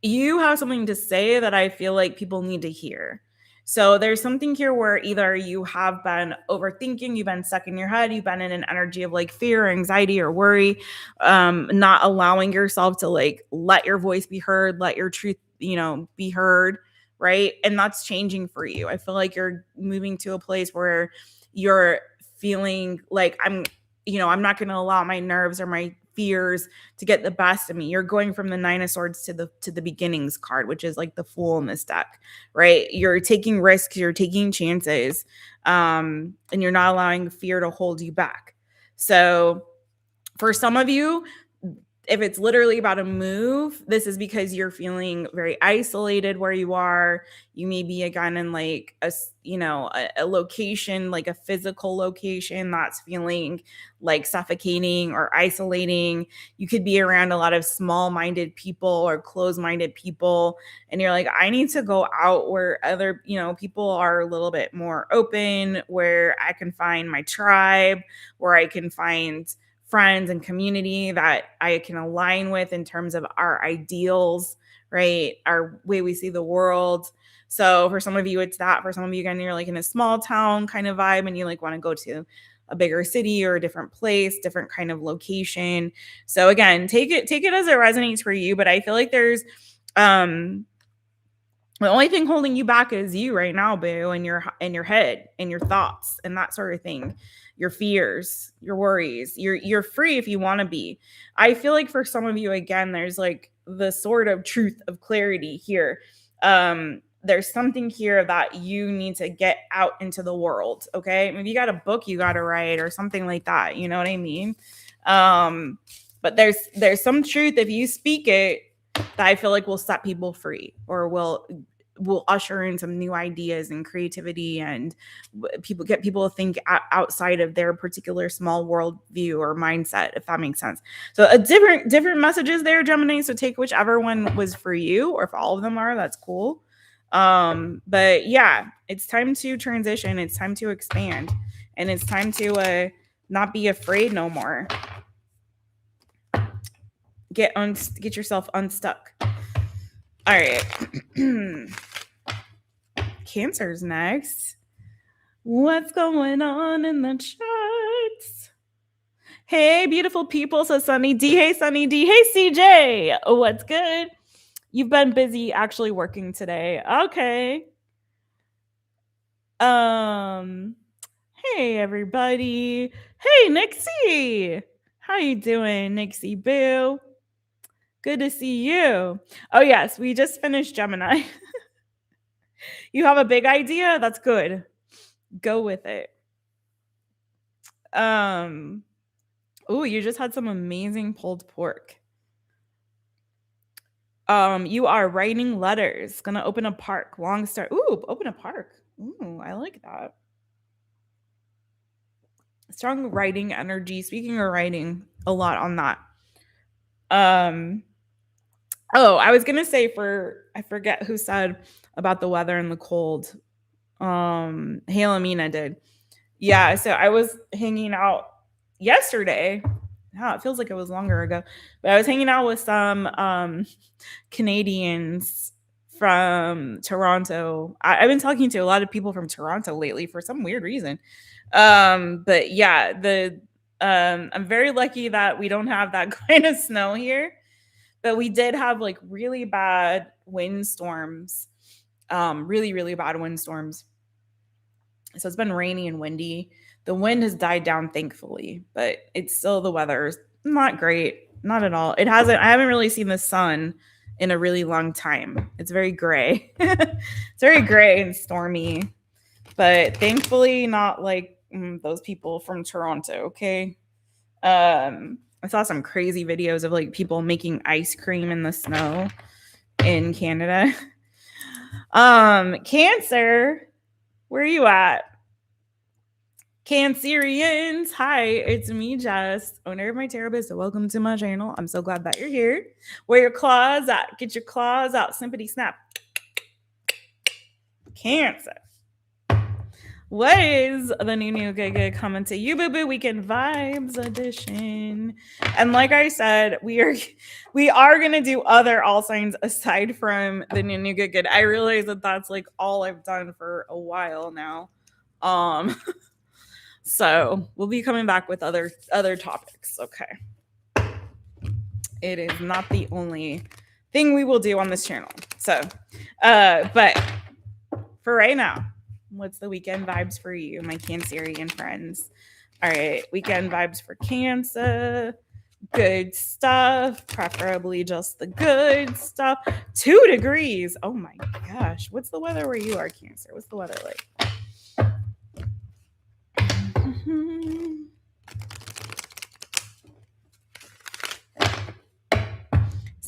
You have something to say that I feel like people need to hear. So there's something here where either you have been overthinking, you've been stuck in your head, you've been in an energy of like fear, anxiety, or worry, not allowing yourself to like let your voice be heard, let your truth, be heard. Right. And that's changing for you. I feel like you're moving to a place where you're feeling like I'm not going to allow my nerves or my fears to get the best of me. You're going from the Nine of Swords to the beginnings card, which is like the Fool in this deck, right? You're taking risks, you're taking chances, and you're not allowing fear to hold you back. So for some of you, if it's literally about a move, this is because you're feeling very isolated where you are. You may be again in like a location, like a physical location that's feeling like suffocating or isolating. You could be around a lot of small-minded people or closed-minded people, and you're like, I need to go out where other, people are a little bit more open, where I can find my tribe, where I can find friends and community that I can align with in terms of our ideals, right? Our way we see the world. So for some of you, it's that. For some of you, again, you're like in a small town kind of vibe and you like want to go to a bigger city or a different place, different kind of location. So again, take it as it resonates for you. But I feel like there's the only thing holding you back is you right now, boo, and your head and your thoughts and that sort of thing, your fears, your worries. You're free if you want to be. I feel like for some of you, again, there's like the sort of truth of clarity here. There's something here that you need to get out into the world. Okay, maybe you got a book you got to write or something like that. You know what I mean? But there's some truth if you speak it that I feel like will set people free or will usher in some new ideas and creativity and get people to think outside of their particular small world view or mindset, if that makes sense. So a different messages there, Gemini. So take whichever one was for you, or if all of them are, that's cool. But yeah, it's time to transition. It's time to expand, and it's time to not be afraid no more. Get yourself unstuck. All right. Cancer's next. What's going on in the charts? Hey, beautiful people. So Sunny D. Hey, Sunny D. Hey, CJ. What's good? You've been busy actually working today. Okay. Hey, everybody. Hey, Nixie. How you doing, Nixie Boo? Good to see you. Oh, yes, we just finished Gemini. You have a big idea? That's good. Go with it. Oh, you just had some amazing pulled pork. You are writing letters. Gonna open a park. Long start. Ooh, open a park. Ooh, I like that. Strong writing energy. Speaking of writing, a lot on that. Oh, I was gonna say I forget who said about the weather and the cold. Halamina did. Yeah, so I was hanging out yesterday. Wow, it feels like it was longer ago. But I was hanging out with some Canadians from Toronto. I've been talking to a lot of people from Toronto lately for some weird reason. But yeah, I'm very lucky that we don't have that kind of snow here. But we did have like really bad windstorms. Really, really bad windstorms. So it's been rainy and windy. The wind has died down, thankfully, but it's still, the weather is not great. Not at all. I haven't really seen the sun in a really long time. It's very gray. It's very gray and stormy, but thankfully not like those people from Toronto. Okay. I saw some crazy videos of like people making ice cream in the snow in Canada. Cancer, where are you at? Cancerians, hi, it's me, Jess, owner of My Taropist. Welcome to my channel. I'm so glad that you're here. Where your claws at? Get your claws out. Snippity snap. Cancer. What is the new good coming to you, boo boo? Weekend Vibes edition. And like I said, we are gonna do other all signs aside from the new good. I realize that that's like all I've done for a while now. So we'll be coming back with other topics. Okay. It is not the only thing we will do on this channel. So, but for right now, what's the weekend vibes for you, my Cancerian friends? All right, weekend vibes for Cancer. Good stuff, preferably just the good stuff. 2 degrees. Oh my gosh. What's the weather where you are, Cancer? What's the weather like?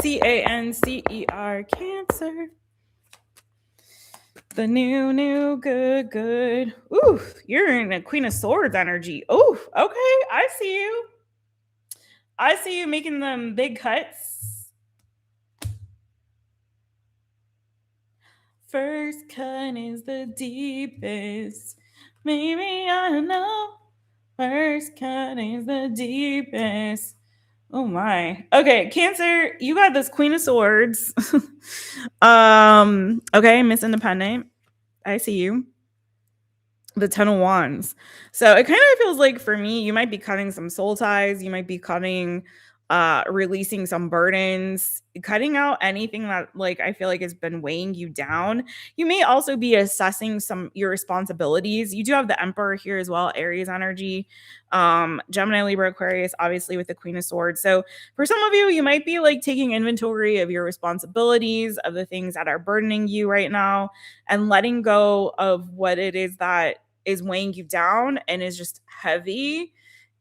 Cancer, Cancer. The new, good. Ooh, you're in a Queen of Swords energy. Ooh, okay, I see you. I see you making them big cuts. First cut is the deepest. Maybe I know. First cut is the deepest. Oh my. Okay, Cancer, you got this Queen of Swords. Okay, Miss Independent. I see you. The 10 of Wands. So it kind of feels like for me, you might be cutting some soul ties, you might be cutting releasing some burdens, cutting out anything that like I feel like has been weighing you down. You may also be assessing some your responsibilities. You do have the Emperor here as well, Aries energy. Gemini, Libra, Aquarius, obviously with the Queen of Swords. So for some of you, you might be like taking inventory of your responsibilities, of the things that are burdening you right now, and letting go of what it is that is weighing you down and is just heavy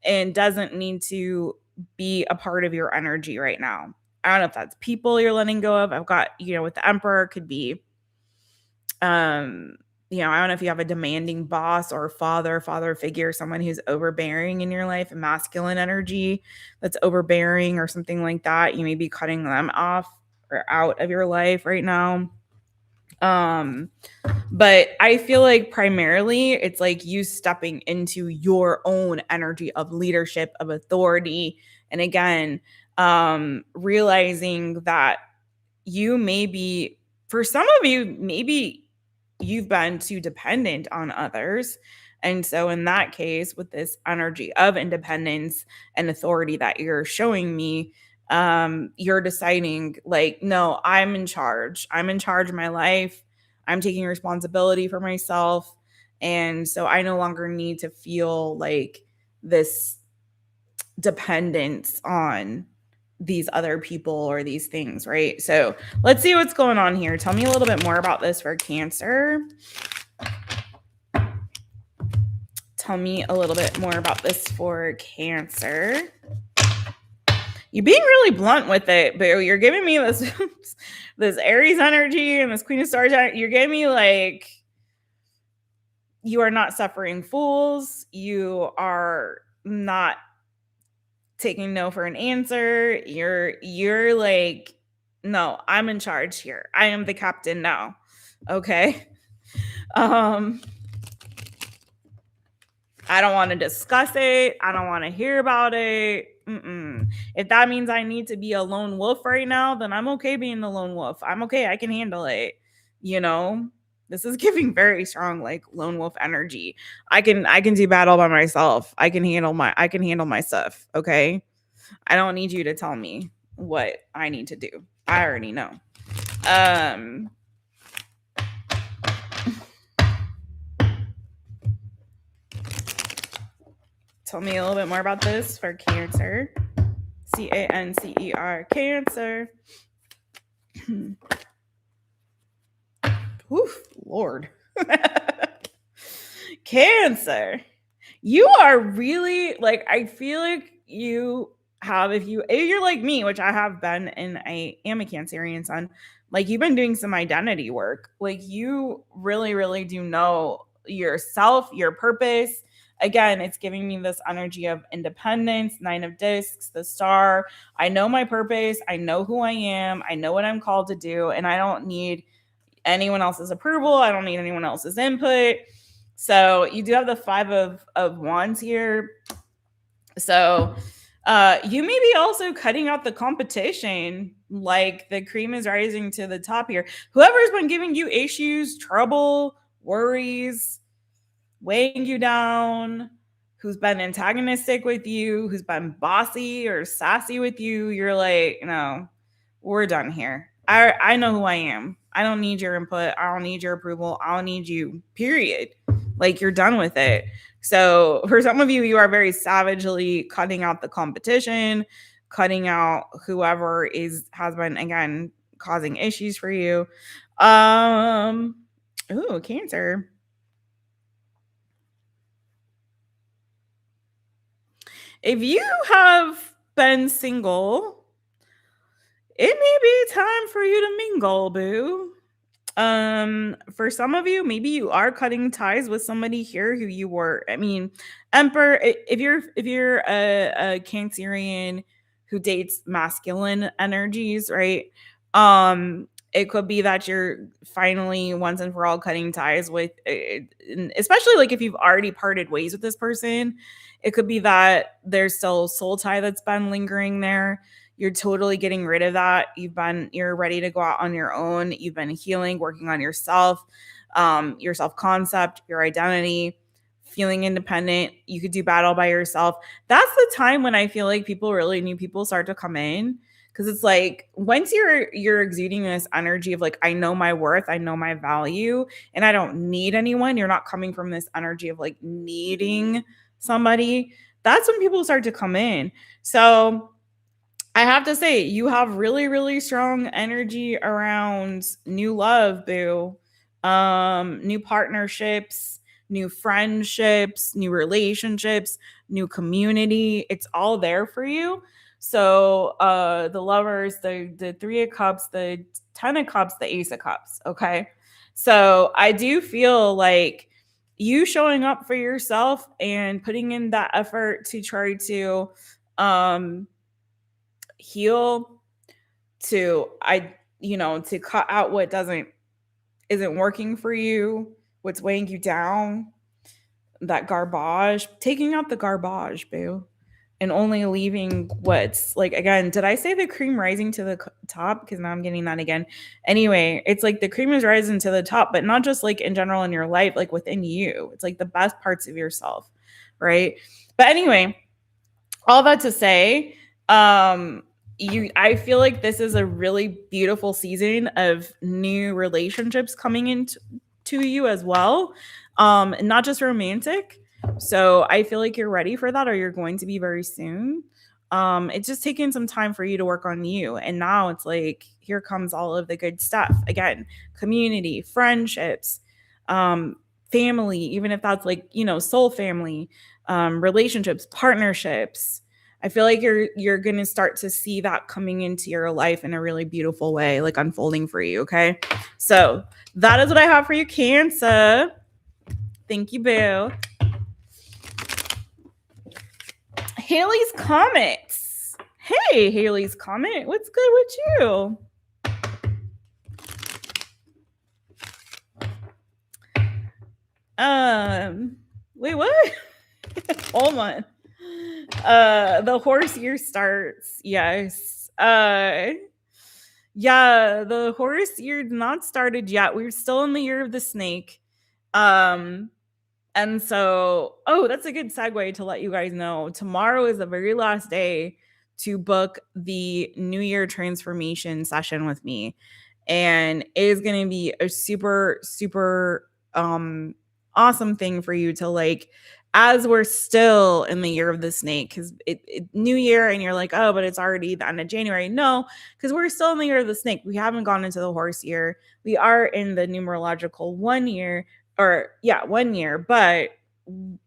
and doesn't need to be a part of your energy right now. I don't know if that's people you're letting go of. I've got, with the Emperor, could be I don't know if you have a demanding boss or father figure, someone who's overbearing in your life, a masculine energy that's overbearing or something like that. You may be cutting them off or out of your life right now. But I feel like primarily it's like you stepping into your own energy of leadership, of authority. And again, realizing that you may be, for some of you, maybe you've been too dependent on others. And so in that case, with this energy of independence and authority that you're showing me, you're deciding like, no, I'm in charge. I'm in charge of my life. I'm taking responsibility for myself. And so I no longer need to feel like this dependence on these other people or these things, right? So let's see what's going on here. Tell me a little bit more about this for Cancer. Tell me a little bit more about this for Cancer. You're being really blunt with it, but you're giving me this this Aries energy and this Queen of Stars. You're giving me like, you are not suffering fools. You are not taking no for an answer. You're like, no, I'm in charge here. I am the captain now. Okay. I don't want to discuss it. I don't want to hear about it. If that means I need to be a lone wolf right now, then I'm okay being the lone wolf. I'm okay. I can handle it. This is giving very strong like lone wolf energy. I can do battle by myself. I can handle my stuff. Okay. I don't need you to tell me what I need to do. I already know. Tell me a little bit more about this for Cancer. Cancer, Cancer. Oof, Lord. Cancer. You are really like, I feel like you have, if you're like me, which I have been, and I am a Cancerian sun, like you've been doing some identity work. Like you really, really do know yourself, your purpose. Again, it's giving me this energy of independence, 9 of discs, the star. I know my purpose. I know who I am. I know what I'm called to do. And I don't need anyone else's approval. I don't need anyone else's input. So you do have the 5 of Wands here. So you may be also cutting out the competition, like the cream is rising to the top here. Whoever's been giving you issues, trouble, worries, weighing you down, who's been antagonistic with you, who's been bossy or sassy with you, you're like, no, we're done here. I know who I am. I don't need your input. I don't need your approval. I don't need you, period. Like, you're done with it. So for some of you, you are very savagely cutting out the competition, cutting out whoever has been, again, causing issues for you. Ooh, Cancer. If you have been single, it may be time for you to mingle, boo. For some of you, maybe you are cutting ties with somebody here who you were. I mean, Emperor. If you're a Cancerian who dates masculine energies, right? It could be that you're finally once and for all cutting ties with, especially like if you've already parted ways with this person. It could be that there's still soul tie that's been lingering there. You're totally getting rid of that. You're ready to go out on your own. You've been healing, working on yourself, your self-concept, your identity, feeling independent. You could do battle by yourself. That's the time when I feel like new people start to come in. Cause it's like, once you're exuding this energy of like, I know my worth, I know my value, and I don't need anyone. You're not coming from this energy of like needing somebody. That's when people start to come in. So I have to say, you have really, really strong energy around new love, boo. New partnerships, new friendships, new relationships, new community. It's all there for you. So the lovers, the 3 of cups, the 10 of cups, the ace of cups. Okay. So I do feel like you showing up for yourself and putting in that effort to try to heal, to cut out what isn't working for you, what's weighing you down, that garbage, taking out the garbage, boo, and only leaving what's like, again, did I say the cream rising to the top? Because now I'm getting that again. Anyway, it's like the cream is rising to the top, but not just like in general in your life, like within you. It's like the best parts of yourself, right? But anyway, all that to say, I feel like this is a really beautiful season of new relationships coming into you as well, not just romantic. So I feel like you're ready for that, or you're going to be very soon. It's just taking some time for you to work on you, and now it's like, here comes all of the good stuff again: community, friendships, family, even if that's like, soul family, relationships, partnerships. I feel like you're going to start to see that coming into your life in a really beautiful way, like unfolding for you, okay? So that is what I have for you, Cancer. Thank you, boo. Haley's Comments. Hey, Haley's Comment. What's good with you? Wait, what? Hold on. The horse year starts. Yes. Yeah, the horse year not started yet. We're still in the year of the snake. And so, that's a good segue to let you guys know. Tomorrow is the very last day to book the New Year transformation session with me. And it is going to be a super, super awesome thing for you to like, as we're still in the year of the snake, because it New Year and you're like, oh, but it's already the end of January. No, because we're still in the year of the snake. We haven't gone into the horse year. We are in the numerological 1 year, 1 year, but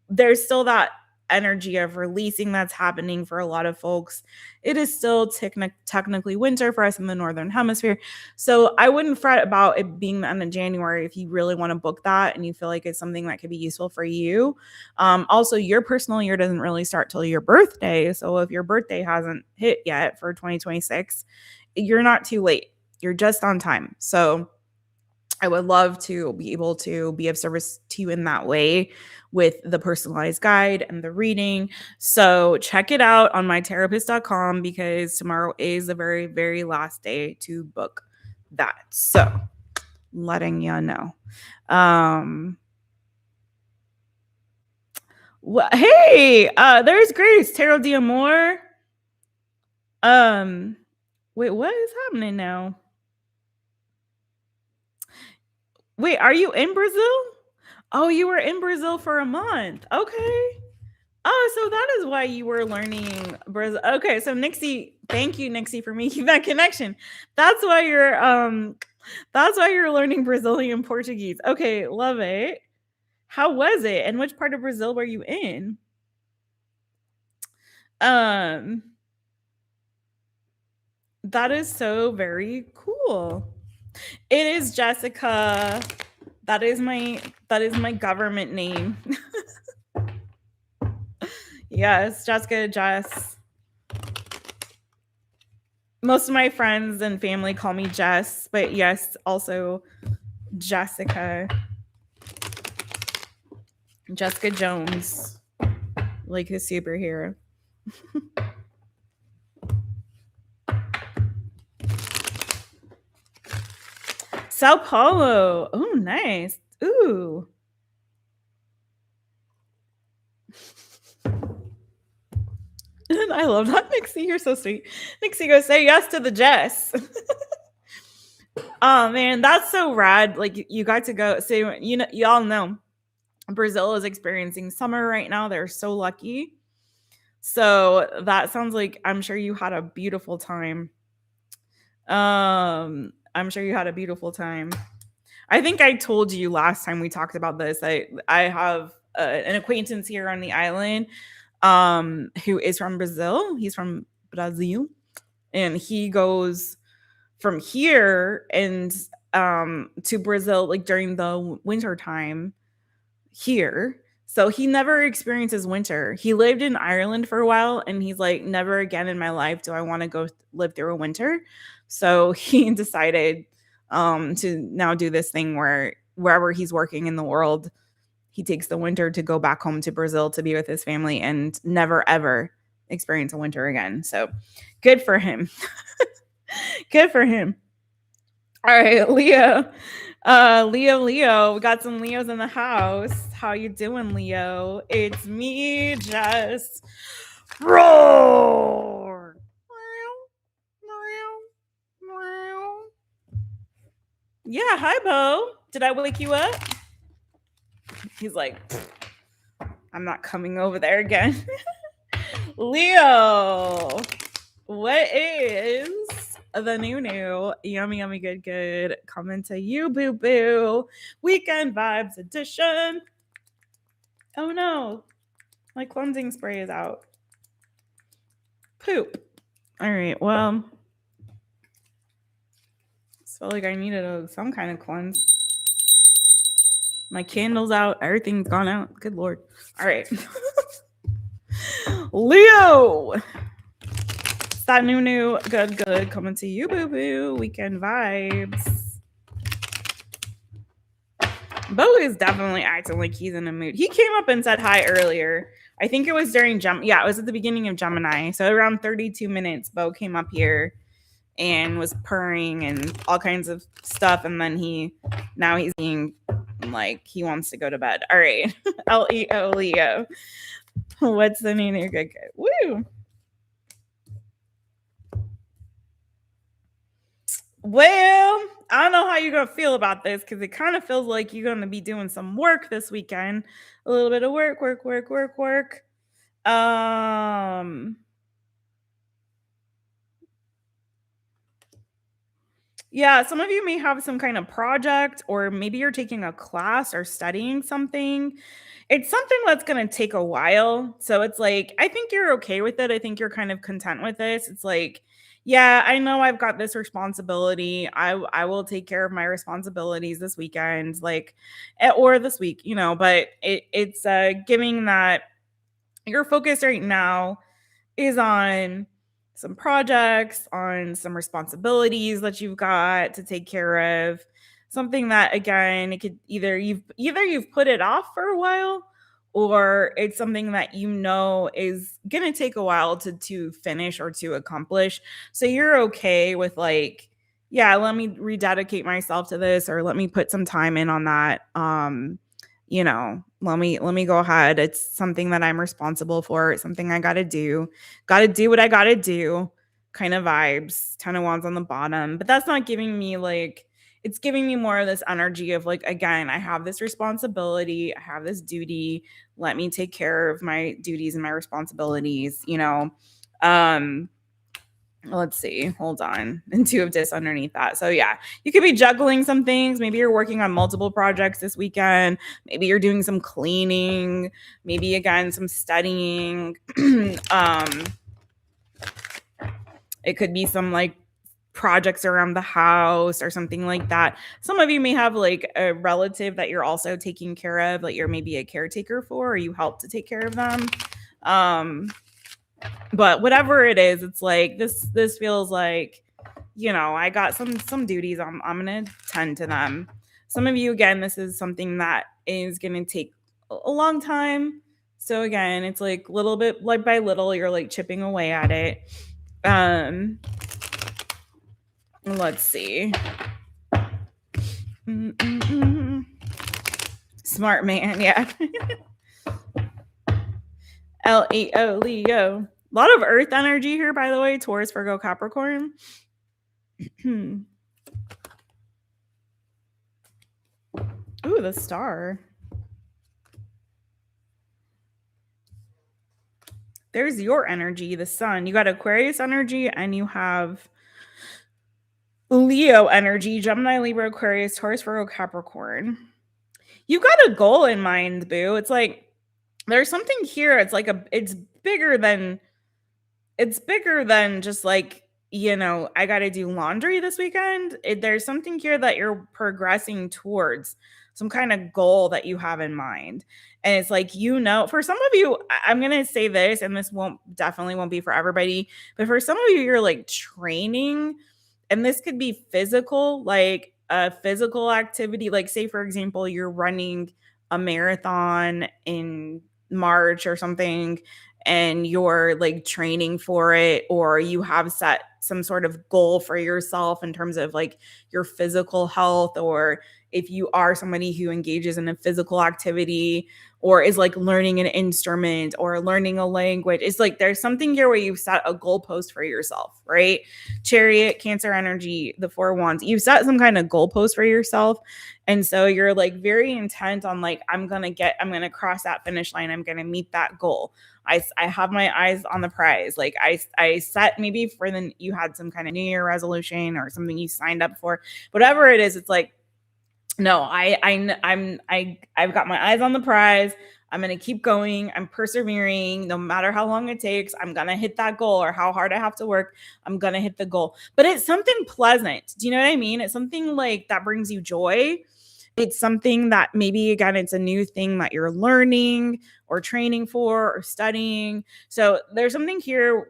there's still that energy of releasing that's happening for a lot of folks. It is still technically winter for us in the northern hemisphere. So I wouldn't fret about it being the end of January if you really want to book that and you feel like it's something that could be useful for you. Also, your personal year doesn't really start till your birthday. So if your birthday hasn't hit yet for 2026, you're not too late. You're just on time. So I would love to be able to be of service to you in that way with the personalized guide and the reading. So check it out on mytaropist.com because tomorrow is the very, very last day to book that. So letting you know. Hey, there's Grace, Tarot D'Amour. Wait, what is happening now? Wait, are you in Brazil? Oh, you were in Brazil for a month. Okay. Oh, so that is why you were learning Brazil. Okay, so Nixie, thank you, Nixie, for making that connection. That's why you're learning Brazilian Portuguese. Okay, love it. How was it? And which part of Brazil were you in? Um, that is so very cool. It is Jessica. That is my government name. Yes, Jessica, Jess. Most of my friends and family call me Jess, but yes, also Jessica. Jessica Jones, like a superhero. Sao Paulo. Oh, nice. Ooh. I love that, Nixie. You're so sweet. Nixie goes, say yes to the Jess. Oh man, that's so rad. Like you got to go. So y'all know Brazil is experiencing summer right now. They're so lucky. So that sounds like I'm sure you had a beautiful time. I'm sure you had a beautiful time. I think I told you last time we talked about this. I have an acquaintance here on the island who is from Brazil. He's from Brazil, and he goes from here and to Brazil like during the winter time here. So he never experiences winter. He lived in Ireland for a while and he's like, never again in my life do I want to go live through a winter. So he decided to now do this thing where wherever he's working in the world, he takes the winter to go back home to Brazil to be with his family and never ever experience a winter again. So good for him. Good for him. All right, Leo. Leo. We got some Leos in the house. How you doing, Leo? It's me, Jess. Roar. Yeah, hi, Bo. Did I wake you up? He's like, I'm not coming over there again. Leo, what is the new yummy good coming to you, boo boo? Weekend vibes edition. Oh no, my cleansing spray is out. Poop. All right, well, I felt like I needed some kind of cleanse. My candle's out. Everything's gone out. Good Lord. All right. Leo. It's that new good coming to you, boo boo. Weekend vibes. Bo is definitely acting like he's in a mood. He came up and said hi earlier. I think it was during Yeah, it was at the beginning of Gemini. So around 32 minutes, Bo came up here and was purring and all kinds of stuff. And then now he's being like he wants to go to bed. All right. Leo, Leo. What's the new good? Woo. Well, I don't know how you're going to feel about this because it kind of feels like you're going to be doing some work this weekend. A little bit of work. Yeah, some of you may have some kind of project, or maybe you're taking a class or studying something. It's something that's going to take a while. So it's like, I think you're okay with it. I think you're kind of content with this. It's like, yeah, I know I've got this responsibility. I will take care of my responsibilities this weekend, like, or this week, but it's giving that your focus right now is on some projects, on some responsibilities that you've got to take care of. Something that, again, it could either you've put it off for a while, or it's something that is gonna take a while to finish or to accomplish. So you're okay with like, yeah, let me rededicate myself to this, or let me put some time in on that. Let me go ahead. It's something that I'm responsible for. It's something I gotta do what I gotta do kind of vibes. 10 of Wands on the bottom, but that's not giving me like, it's giving me more of this energy of like, again, I have this responsibility, I have this duty. Let me take care of my duties and my responsibilities, you know. Let's see, hold on. And two of this underneath that. So yeah, you could be juggling some things. Maybe you're working on multiple projects this weekend. Maybe you're doing some cleaning, maybe again some studying. It could be some like projects around the house or something like that. Some of you may have like a relative that you're also taking care of, like you're maybe a caretaker for, or you help to take care of them. But whatever it is, it's like this feels like, you know, I got some duties. I'm gonna tend to them. Some of you, again, this is something that is gonna take a long time. So again, it's like little bit like by little, you're like chipping away at it. Let's see. Smart man, yeah. Leo, Leo. A lot of earth energy here, by the way. Taurus, Virgo, Capricorn. Ooh, the star. There's your energy, the sun. You got Aquarius energy and you have Leo energy, Gemini, Libra, Aquarius, Taurus, Virgo, Capricorn. You've got a goal in mind, boo. It's like there's something here. It's like it's bigger than just like, you know, I got to do laundry this weekend. There's something here that you're progressing towards, some kind of goal that you have in mind. And it's like, you know, for some of you, I'm going to say this, and this definitely won't be for everybody, but for some of you, you're like training, and this could be physical, like a physical activity. Like say, for example, you're running a marathon in March or something, and you're like training for it, or you have set some sort of goal for yourself in terms of like your physical health, or if you are somebody who engages in a physical activity or is like learning an instrument or learning a language, it's like there's something here where you set a goalpost for yourself, right? Chariot, Cancer energy, the Four of Wands, you set some kind of goalpost for yourself. And so you're like very intent on like, I'm going to cross that finish line. I'm going to meet that goal. I have my eyes on the prize. Like I set maybe you had some kind of New Year resolution or something you signed up for, whatever it is. It's like, no, I've got my eyes on the prize. I'm going to keep going. I'm persevering no matter how long it takes. I'm going to hit that goal, or how hard I have to work. I'm going to hit the goal, but it's something pleasant. Do you know what I mean? It's something like that brings you joy. It's something that maybe, again, it's a new thing that you're learning or training for or studying. So there's something here.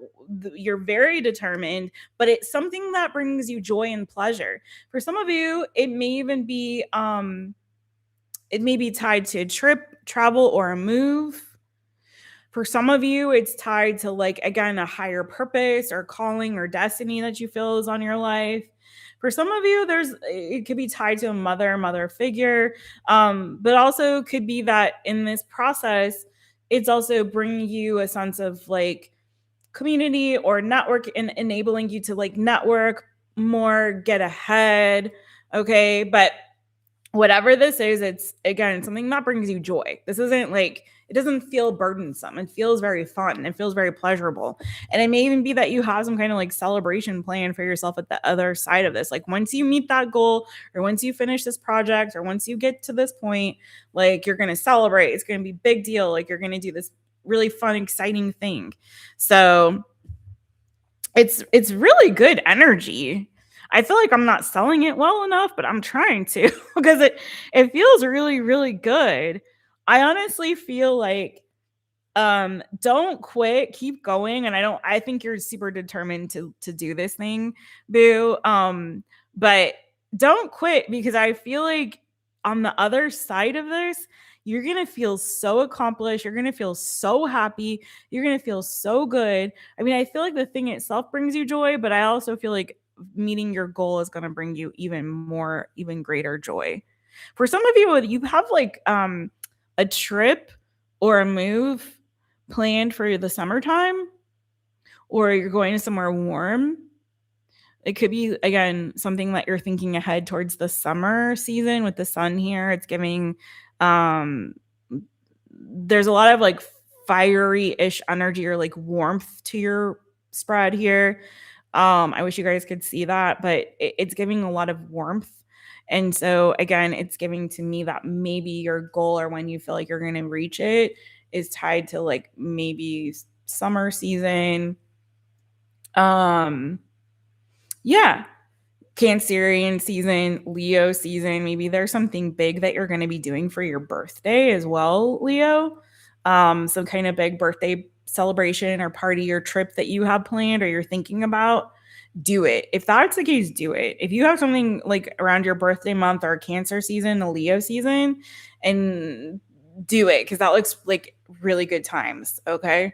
You're very determined, but it's something that brings you joy and pleasure. For some of you, it may even be, it may be tied to a trip, travel, or a move. For some of you, it's tied to like, again, a higher purpose or calling or destiny that you feel is on your life. For some of you, it could be tied to a mother figure, but also could be that in this process, it's also bringing you a sense of like community or network, and enabling you to like network more, get ahead. Okay. But whatever this is, it's again something that brings you joy. This isn't like, it doesn't feel burdensome. It feels very fun. It feels very pleasurable. And it may even be that you have some kind of like celebration plan for yourself at the other side of this. Like once you meet that goal, or once you finish this project, or once you get to this point, like you're going to celebrate. It's going to be a big deal. Like you're going to do this really fun, exciting thing. So it's really good energy. I feel like I'm not selling it well enough, but I'm trying to because it feels really, really good. I honestly feel like don't quit, keep going. And I think you're super determined to do this thing, boo. But don't quit, because I feel like on the other side of this, you're going to feel so accomplished. You're going to feel so happy. You're going to feel so good. I mean, I feel like the thing itself brings you joy, but I also feel like meeting your goal is going to bring you even greater joy. For some of you have like a trip or a move planned for the summertime, or you're going somewhere warm. It could be, again, something that you're thinking ahead towards the summer season with the sun here. It's giving, there's a lot of like fiery-ish energy or like warmth to your spread here. I wish you guys could see that, but it's giving a lot of warmth. And so again, it's giving to me that maybe your goal or when you feel like you're going to reach it is tied to like maybe summer season. Yeah, Cancerian season, Leo season. Maybe there's something big that you're going to be doing for your birthday as well, Leo. Some kind of big birthday celebration or party or trip that you have planned or you're thinking about. Do it. If that's the case, do it. If you have something like around your birthday month or a Cancer season, a Leo season, and do it because that looks like really good times. Okay.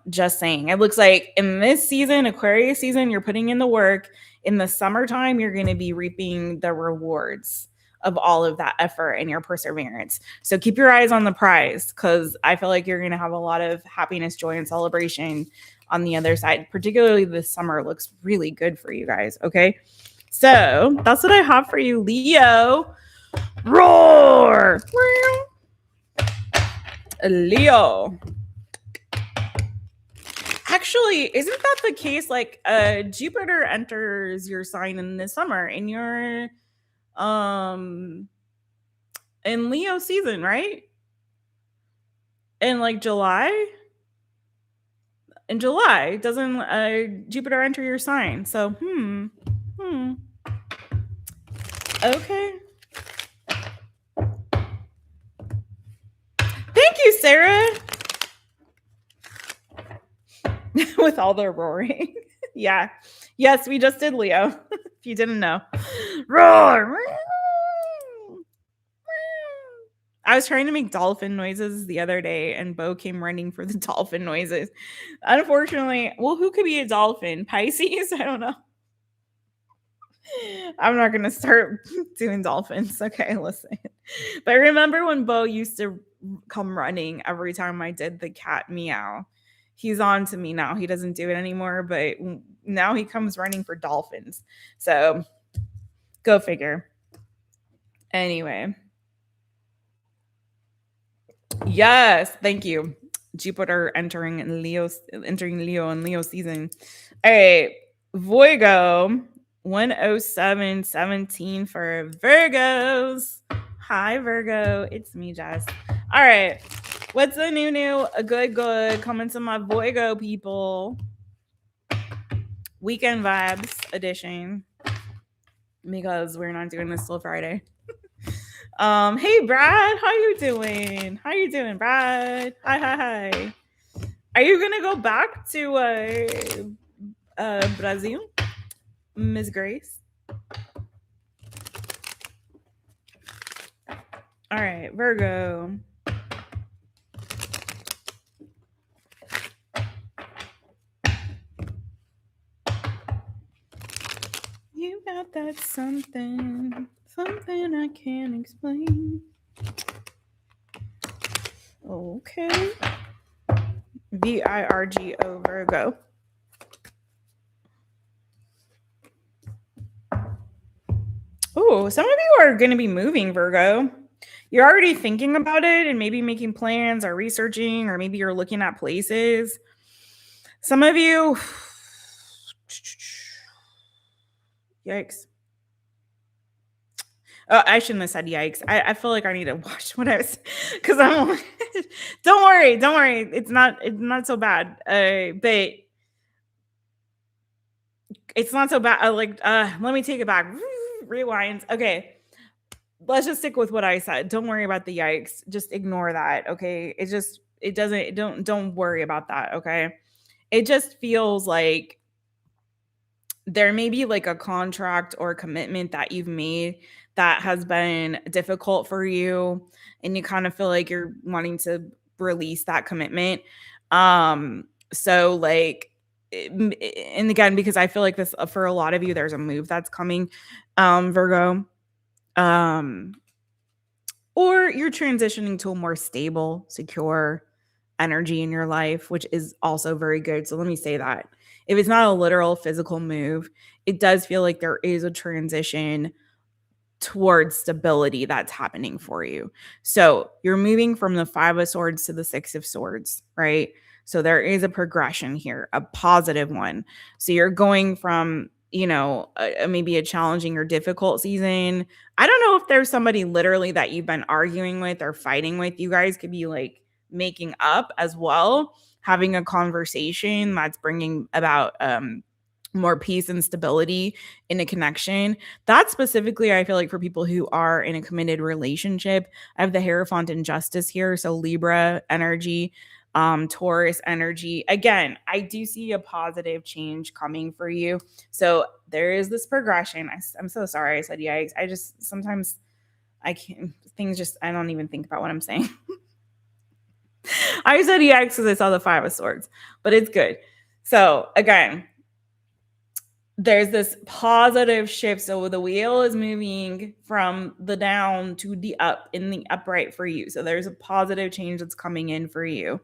Just saying. It looks like in this season, Aquarius season, you're putting in the work. In the summertime, you're going to be reaping the rewards of all of that effort and your perseverance. So keep your eyes on the prize because I feel like you're going to have a lot of happiness, joy, and celebration on the other side. Particularly this summer looks really good for you guys. Okay. So that's what I have for you, Leo. Roar! Leo. Actually, isn't that the case? Like, Jupiter enters your sign in the summer in your in Leo season, right? In like July? In July, doesn't Jupiter enter your sign? So, okay. Thank you, Sarah. With all the roaring. Yeah. Yes, we just did Leo. If you didn't know. Roar. I was trying to make dolphin noises the other day and Bo came running for the dolphin noises. Unfortunately, well, who could be a dolphin? Pisces? I don't know. I'm not going to start doing dolphins. Okay, listen. But remember when Bo used to come running every time I did the cat meow? He's on to me now. He doesn't do it anymore, but now he comes running for dolphins. So go figure. Anyway. Yes, thank you. Jupiter entering Leo in Leo season. All right, Virgo 10717 for Virgos. Hi Virgo, it's me, Jess. All right, what's the new? A good coming to my Virgo people. Weekend vibes edition because we're not doing this till Friday. Hey Brad, how you doing? How you doing, Brad? Hi. Are you gonna go back to Brazil, Miss Grace? All right, Virgo. You got that something I can't explain. Okay. Virgo, Virgo. Oh, some of you are going to be moving, Virgo. You're already thinking about it and maybe making plans or researching, or maybe you're looking at places. Some of you, yikes. Oh, I shouldn't have said yikes. I feel like I need to watch what I was, because I'm. Don't worry. It's not so bad. But it's not so bad. Let me take it back. Rewind. Okay. Let's just stick with what I said. Don't worry about the yikes. Just ignore that. Okay. Don't worry about that. Okay. It just feels like there may be like a contract or commitment that you've made that has been difficult for you, and you kind of feel like you're wanting to release that commitment. So like, and again, because I feel like this for a lot of you, there's a move that's coming, Virgo, or you're transitioning to a more stable, secure energy in your life, which is also very good. So let me say that. If it's not a literal physical move, it does feel like there is a transition towards stability that's happening for you. So you're moving from the 5 of Swords to the 6 of Swords, right? So there is a progression here, a positive one. So you're going from, maybe a challenging or difficult season. I don't know if there's somebody literally that you've been arguing with or fighting with. You guys could be like making up as well, having a conversation that's bringing about more peace and stability in a connection. That specifically, I feel like for people who are in a committed relationship. I have the Hierophant and Justice here. So Libra energy, Taurus energy. Again, I do see a positive change coming for you. So there is this progression. I'm so sorry I said yikes. I just sometimes I can't, I don't even think about what I'm saying. I said yikes because I saw the 5 of Swords, but it's good. So again, there's this positive shift. So the wheel is moving from the down to the up in the upright for you. So there's a positive change that's coming in for you.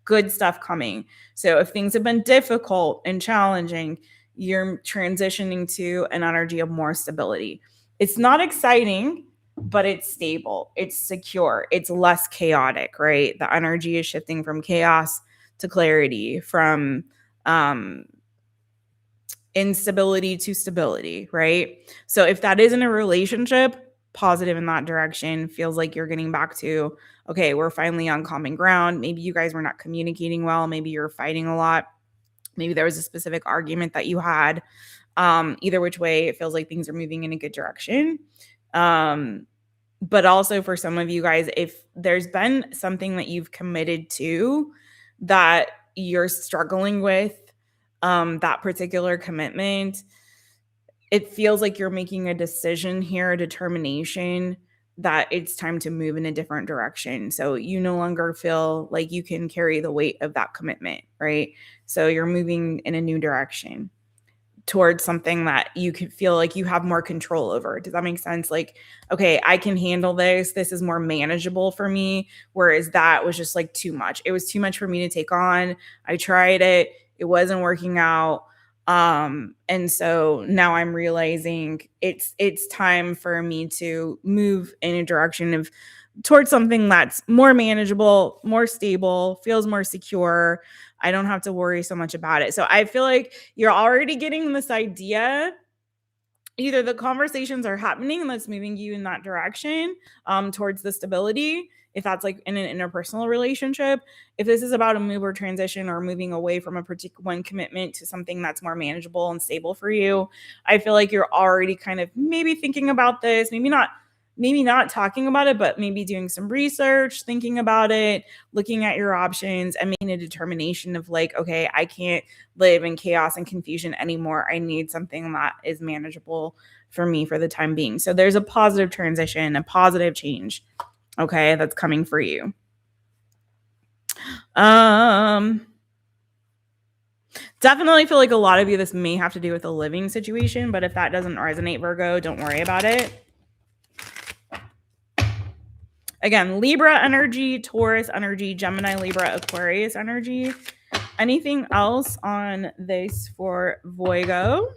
Good stuff coming. So if things have been difficult and challenging, you're transitioning to an energy of more stability. It's not exciting, but it's stable. It's secure. It's less chaotic, right? The energy is shifting from chaos to clarity, from instability to stability, right? So if that is in a relationship, positive in that direction, feels like you're getting back to, okay, we're finally on common ground. Maybe you guys were not communicating well. Maybe you're fighting a lot. Maybe there was a specific argument that you had. Either which way, it feels like things are moving in a good direction. But also for some of you guys, if there's been something that you've committed to that you're struggling with, that particular commitment, it feels like you're making a decision here, a determination that it's time to move in a different direction. So you no longer feel like you can carry the weight of that commitment, right? So you're moving in a new direction towards something that you could feel like you have more control over. Does that make sense? Like, okay, I can handle this. This is more manageable for me. Whereas that was just like too much. It was too much for me to take on. I tried it. It wasn't working out. And so now I'm realizing it's time for me to move in a direction of towards something that's more manageable, more stable, feels more secure. I don't have to worry so much about it. So I feel like you're already getting this idea. Either the conversations are happening and that's moving you in that direction, towards the stability, if that's like in an interpersonal relationship. If this is about a move or transition or moving away from a particular one commitment to something that's more manageable and stable for you, I feel like you're already kind of maybe thinking about this, maybe not talking about it, but maybe doing some research, thinking about it, looking at your options and making a determination of like, okay, I can't live in chaos and confusion anymore. I need something that is manageable for me for the time being. So there's a positive transition, a positive change, okay, that's coming for you. Definitely feel like a lot of you, this may have to do with a living situation, but if that doesn't resonate, Virgo, don't worry about it. Again, Libra energy, Taurus energy, Gemini, Libra, Aquarius energy. Anything else on this for Virgo?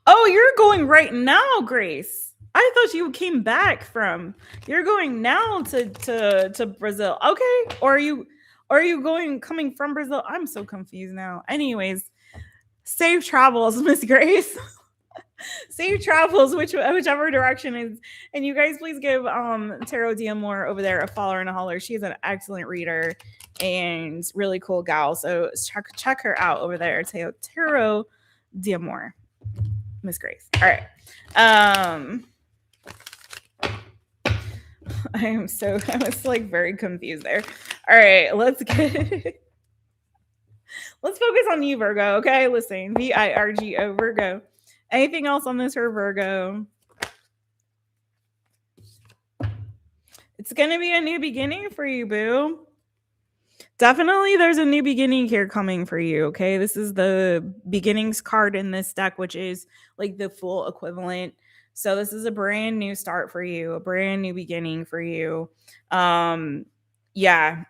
Oh, you're going right now, Grace. I thought you came back from. You're going now to Brazil. Okay, or are you coming from Brazil? I'm so confused now. Anyways, safe travels, Miss Grace. Safe travels, whichever direction is. And you guys please give Tarot D'Amour over there a follow and a holler. She's an excellent reader and really cool gal. So check her out over there. Tarot D'Amour, Miss Grace. All right. I was like very confused there. All right, let's focus on you, Virgo. Okay, listen, Virgo, Virgo. Anything else on this for Virgo? It's going to be a new beginning for you, boo. Definitely there's a new beginning here coming for you, okay? This is the beginnings card in this deck, which is like the full equivalent So this is a brand new start for you, a brand new beginning for you. Yeah,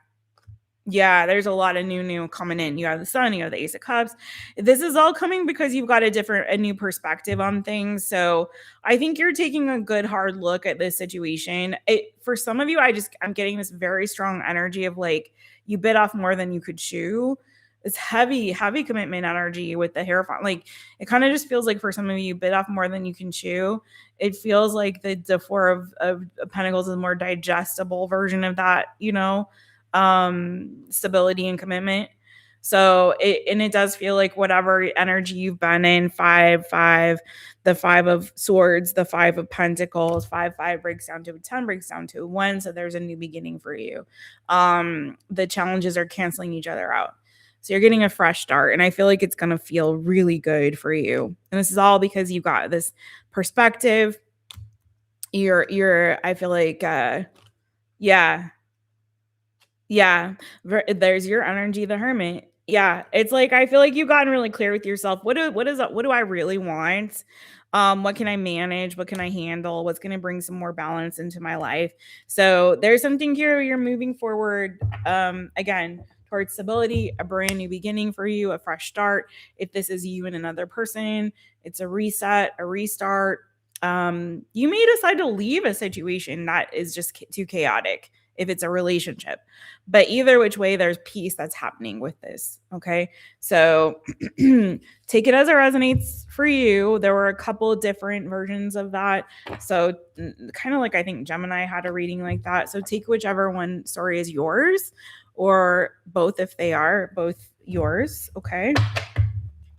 yeah, there's a lot of new coming in. You have the sun, you have the Ace of Cups. This is all coming because you've got a new perspective on things. So I think you're taking a good hard look at this situation. For some of you, I'm getting this very strong energy of like you bit off more than you could chew. It's heavy commitment energy with the Hierophant. Like it kind of just feels like for some of you, bit off more than you can chew. It feels like the Four of Pentacles is a more digestible version of that, stability and commitment. So it does feel like whatever energy you've been in, five, the Five of Swords, the Five of Pentacles, five breaks down to a 10, breaks down to a 1. So there's a new beginning for you. The challenges are canceling each other out. So you're getting a fresh start. And I feel like it's going to feel really good for you. And this is all because you got this perspective. I feel like, yeah, there's your energy, the Hermit. Yeah, it's like I feel like you've gotten really clear with yourself. What do I really want? What can I manage? What can I handle? What's going to bring some more balance into my life? So there's something here you're moving forward. Again, towards stability, a brand new beginning for you, a fresh start. If this is you and another person, it's a reset, a restart. You may decide to leave a situation that is just too chaotic if it's a relationship. But either which way, there's peace that's happening with this. Okay. So take it as it resonates for you. There were a couple different versions of that. So kind of like I think Gemini had a reading like that. So take whichever one story is yours, or both if they are both yours. Okay.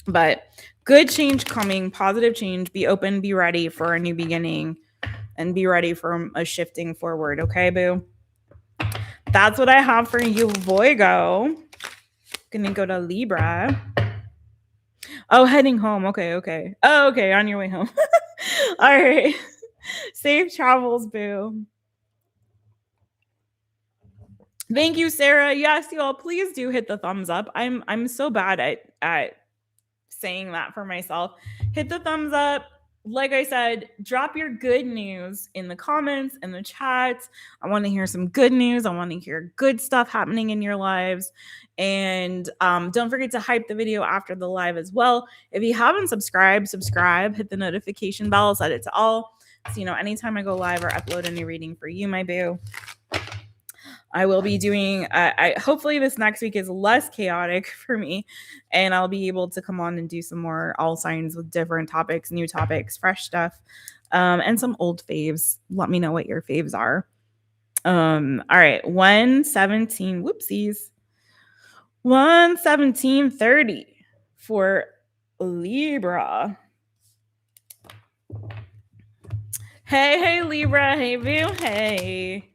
But good change coming, positive change. Be open, be ready for a new beginning, and be ready for a shifting forward. Okay, boo? That's what I have for you, Virgo. Gonna go to Libra. Oh, heading home. Okay. Oh, okay, on your way home. All right. Safe travels, boo. Thank you, Sarah. Yes, y'all, please do hit the thumbs up. I'm so bad at saying that for myself. Hit the thumbs up. Like I said, drop your good news in the comments, in the chats. I want to hear some good news. I want to hear good stuff happening in your lives. And don't forget to hype the video after the live as well. If you haven't subscribed, subscribe, hit the notification bell, set it to all. So, anytime I go live or upload a new reading for you, my boo. I will be doing, hopefully this next week is less chaotic for me, and I'll be able to come on and do some more all signs with different topics, new topics, fresh stuff, and some old faves. Let me know what your faves are. All right, 117, whoopsies. 117.30 for Libra. Hey, Libra. Hey, boo. Hey.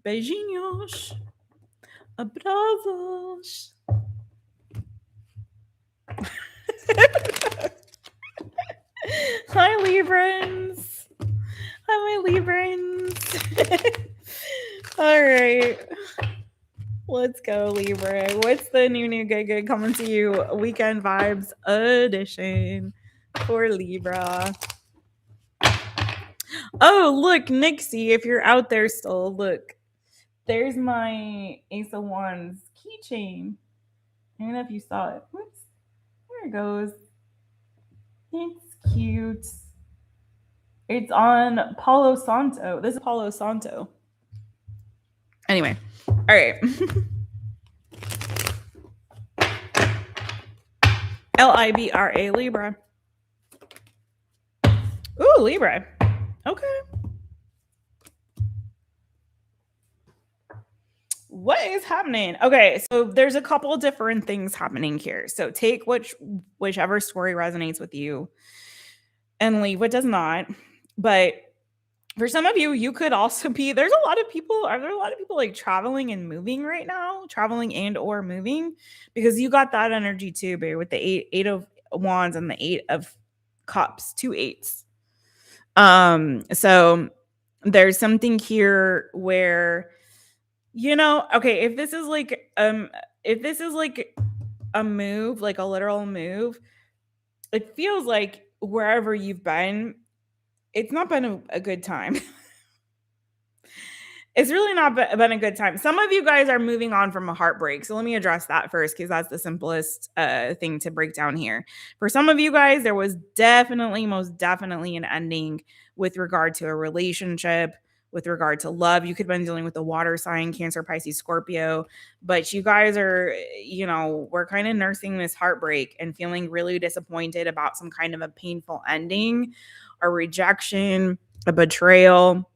Beijinhos. Abrazos. Hi, Librans. Hi, my Librans. All right. Let's go, Libra. What's the new good coming to you? Weekend Vibes edition for Libra. Oh, look, Nixie, if you're out there still, look. There's my Ace of Wands keychain. I don't know if you saw it. Oops. There it goes. It's cute. It's on Palo Santo. This is Palo Santo. Anyway. All right. Libra, Libra. Ooh, Libra. Okay. What is happening? Okay, so there's a couple different things happening here. So take whichever story resonates with you and leave what does not. But for some of you, you could also be, there's a lot of people, are there a lot of people like traveling and moving right now? Traveling and or moving? Because you got that energy too, babe, with the eight of wands and the 8 of cups, 2 8s. So there's something here where, okay, if this is like a move, like a literal move, it feels like wherever you've been, it's not been a good time. It's really not been a good time. Some of you guys are moving on from a heartbreak. So let me address that first because that's the simplest thing to break down here. For some of you guys, there was definitely, most definitely an ending with regard to a relationship, with regard to love. You could have been dealing with the water sign, Cancer, Pisces, Scorpio, but you guys are, we're kind of nursing this heartbreak and feeling really disappointed about some kind of a painful ending, a rejection, a betrayal,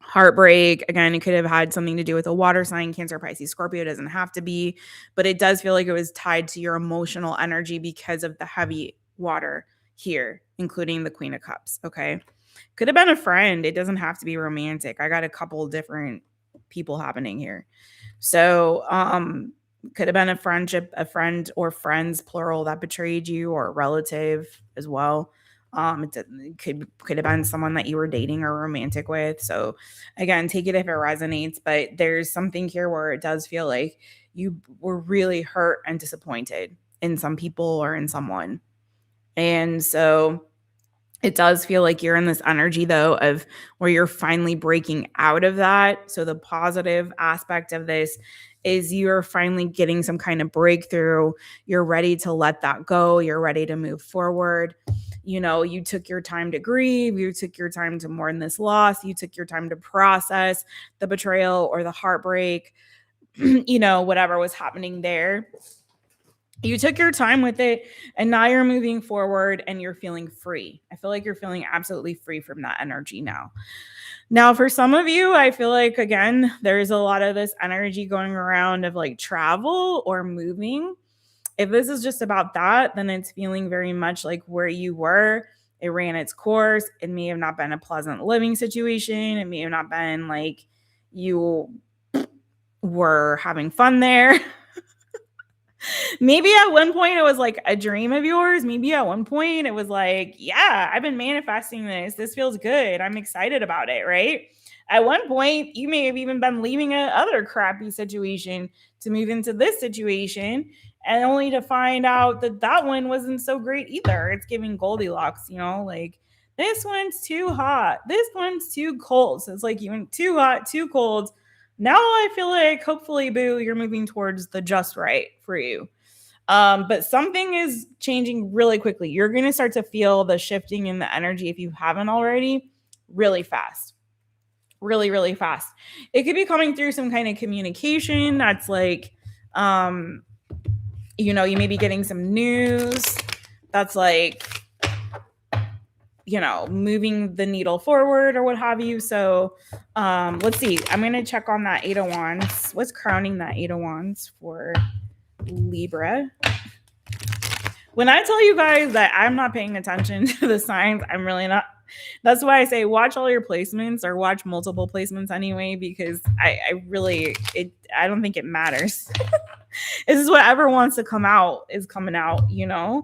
heartbreak. Again, it could have had something to do with a water sign, Cancer, Pisces, Scorpio. It doesn't have to be, but it does feel like it was tied to your emotional energy because of the heavy water here, including the Queen of Cups. Okay. Could have been a friend. It doesn't have to be romantic. I got a couple different people happening here. So, could have been a friendship, a friend or friends, plural, that betrayed you, or a relative as well. It could have been someone that you were dating or romantic with. So again, take it if it resonates, but there's something here where it does feel like you were really hurt and disappointed in some people or in someone. And so it does feel like you're in this energy though of where you're finally breaking out of that. So the positive aspect of this is you're finally getting some kind of breakthrough. You're ready to let that go. You're ready to move forward. You took your time to grieve. You took your time to mourn this loss. You took your time to process the betrayal or the heartbreak, whatever was happening there. You took your time with it, and now you're moving forward and you're feeling free. I feel like you're feeling absolutely free from that energy now. Now, for some of you, I feel like, again, there's a lot of this energy going around of like travel or moving. If this is just about that, then it's feeling very much like where you were. It ran its course. It may have not been a pleasant living situation. It may have not been like you were having fun there. Maybe at one point it was like a dream of yours. Maybe at one point it was like, yeah, I've been manifesting this. This feels good. I'm excited about it, right? At one point, you may have even been leaving another crappy situation to move into this situation, and only to find out that that one wasn't so great either. It's giving Goldilocks, like this one's too hot. This one's too cold. So it's like you went too hot, too cold. Now I feel like hopefully, boo, you're moving towards the just right for you. But something is changing really quickly. You're going to start to feel the shifting in the energy, if you haven't already, really fast. Really, really fast. It could be coming through some kind of communication that's like, you may be getting some news that's like, moving the needle forward or what have you. So let's see. I'm going to check on that 8 of Wands. What's crowning that 8 of Wands for Libra? When I tell you guys that I'm not paying attention to the signs, I'm really not. That's why I say watch all your placements, or watch multiple placements anyway, because I don't think it matters. This is whatever wants to come out is coming out, because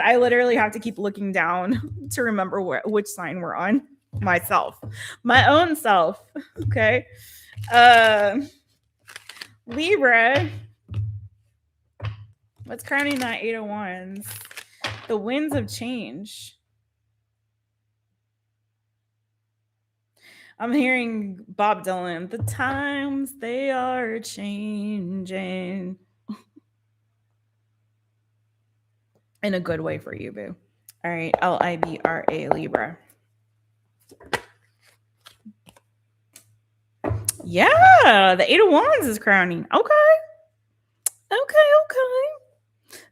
I literally have to keep looking down to remember which sign we're on. Myself, my own self. Okay. Libra. What's crowning that 8 of Wands? The winds of change. I'm hearing Bob Dylan. The times they are changing. In a good way for you, boo. All right. Libra, Libra. Yeah, the 8 of Wands is crowning. Okay.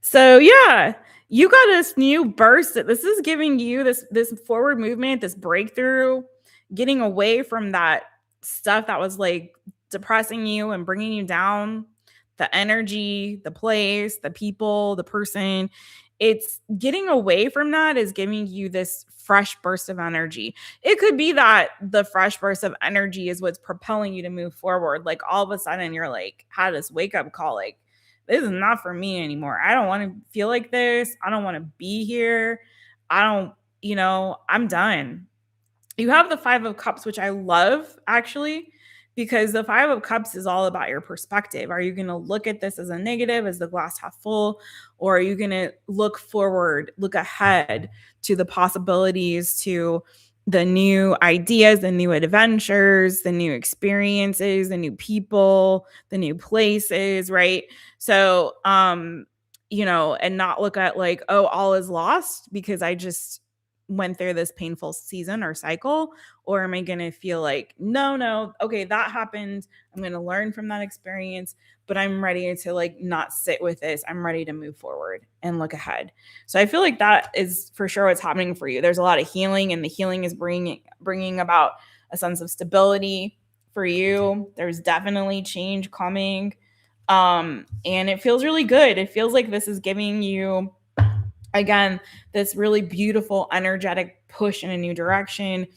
So yeah, you got this new burst. This is giving you this forward movement, this breakthrough, getting away from that stuff that was like depressing you and bringing you down. The energy, the place, the people, the person. It's getting away from that is giving you this fresh burst of energy. It could be that the fresh burst of energy is what's propelling you to move forward. Like all of a sudden you're like, had this wake up call, like, this is not for me anymore. I don't want to feel like this. I don't want to be here. I'm done. You have the 5 of Cups, which I love, actually, because the Five of Cups is all about your perspective. Are you going to look at this as a negative, as the glass half full, or are you going to look forward, look ahead to the possibilities, to the new ideas, the new adventures, the new experiences, the new people, the new places, right? So, and not look at like, oh, all is lost because I just went through this painful season or cycle. Or am I going to feel like, no, okay, that happened. I'm going to learn from that experience, but I'm ready to like not sit with this. I'm ready to move forward and look ahead. So I feel like that is for sure what's happening for you. There's a lot of healing, and the healing is bringing about a sense of stability for you. There's definitely change coming. And it feels really good. It feels like this is giving you, again, this really beautiful, energetic push in a new direction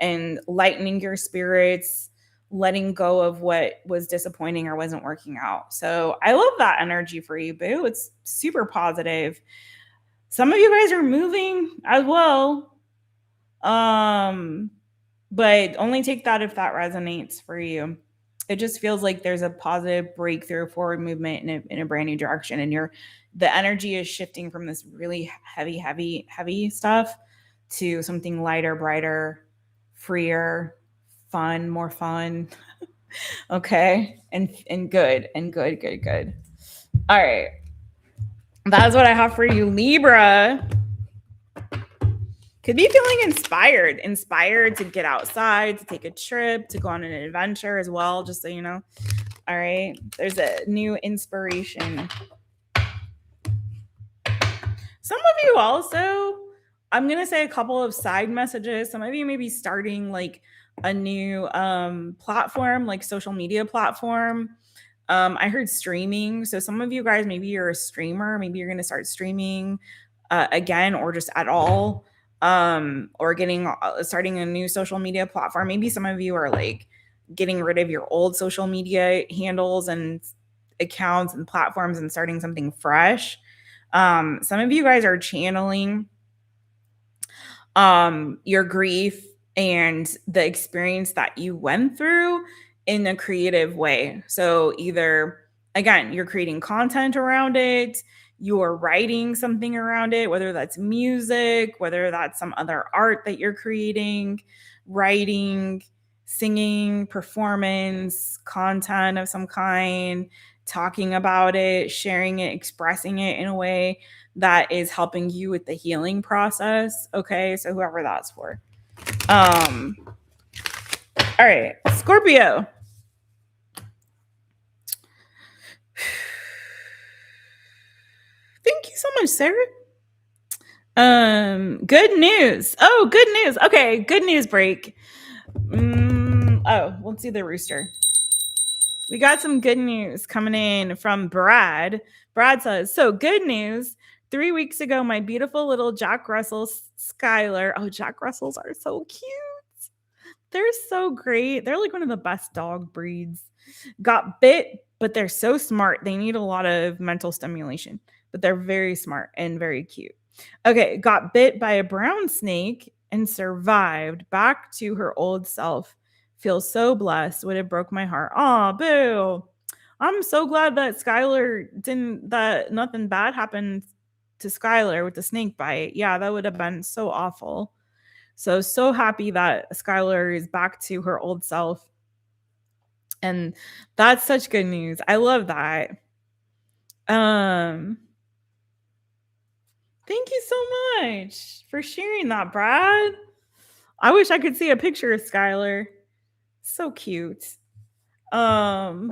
and lightening your spirits, letting go of what was disappointing or wasn't working out. So I love that energy for you, boo. It's super positive. Some of you guys are moving as well. But only take that if that resonates for you. It just feels like there's a positive breakthrough, forward movement in a brand new direction. And the energy is shifting from this really heavy stuff to something lighter, brighter, freer, fun, more fun. Okay. And good. All right. That's what I have for you, Libra. Could be feeling inspired to get outside, to take a trip, to go on an adventure as well, just so you know. All right. There's a new inspiration. Some of you also, I'm going to say a couple of side messages. Some of you may be starting like a new platform, like social media platform. I heard streaming. So some of you guys, maybe you're a streamer. Maybe you're going to start streaming again, or just at all. Or starting a new social media platform. Maybe some of you are like getting rid of your old social media handles and accounts and platforms and starting something fresh. Some of you guys are channeling your grief and the experience that you went through in a creative way. So either, again, you're creating content around it, you're writing something around it, whether that's music, whether that's some other art that you're creating, writing, singing, performance, content of some kind, talking about it, sharing it, expressing it in a way that is helping you with the healing process. Okay, so whoever that's for. All right, Scorpio. Thank you so much, Sarah. Good news. Oh, good news. Okay, good news break. Let's see the rooster. We got some good news coming in from Brad. Brad says, so good news. 3 weeks ago, my beautiful little Jack Russell Skylar. Oh, Jack Russells are so cute. They're so great. They're like one of the best dog breeds. Got bit, but they're so smart. They need a lot of mental stimulation, but they're very smart and very cute. Okay, got bit by a brown snake and survived. Back to her old self. Feels so blessed. Would have broke my heart. Aw, boo. I'm so glad that that nothing bad happened to Skylar with the snake bite. Yeah, that would have been so awful. So happy that Skylar is back to her old self. And that's such good news. I love that. Thank you so much for sharing that, Brad. I wish I could see a picture of Skylar. So cute. I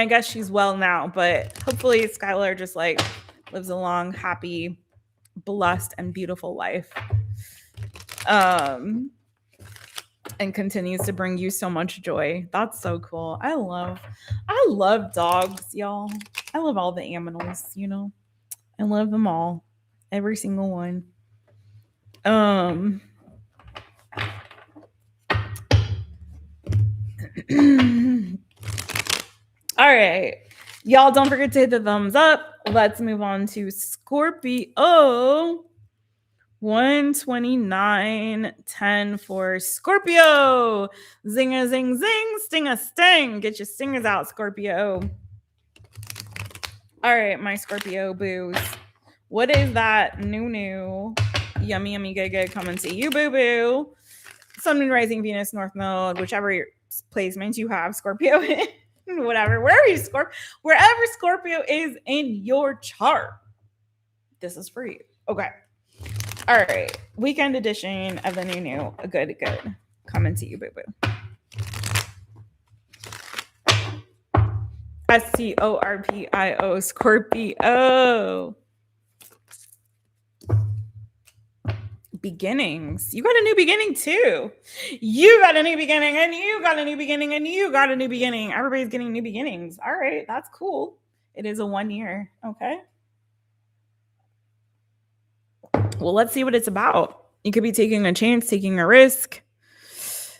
guess she's well now, but hopefully Skylar just like lives a long, happy, blessed, and beautiful life. And continues to bring you so much joy. That's so cool. I love dogs, y'all. I love all the animals, you know. I love them all. Every single one. All right. Y'all don't forget to hit the thumbs up. Let's move on to Scorpio. 129.10 for Scorpio. Zinga, zing, zing, sting a sting. Get your stingers out, Scorpio. All right, my Scorpio boos. What is that new? Yummy, yummy, good coming to you, boo boo. Sun, Moon, Rising, Venus, North Node, whichever placement you have, Scorpio, whatever, wherever Scorpio is in your chart, this is for you. Okay. All right. Weekend edition of the new. Good. Coming to you, boo boo. Scorpio, Scorpio. Beginnings. You got a new beginning too. You got a new beginning, and you got a new beginning, and you got a new beginning. Everybody's getting new beginnings. All right, that's cool. It is a 1 year. Okay. Well, let's see what it's about. You could be taking a chance, taking a risk,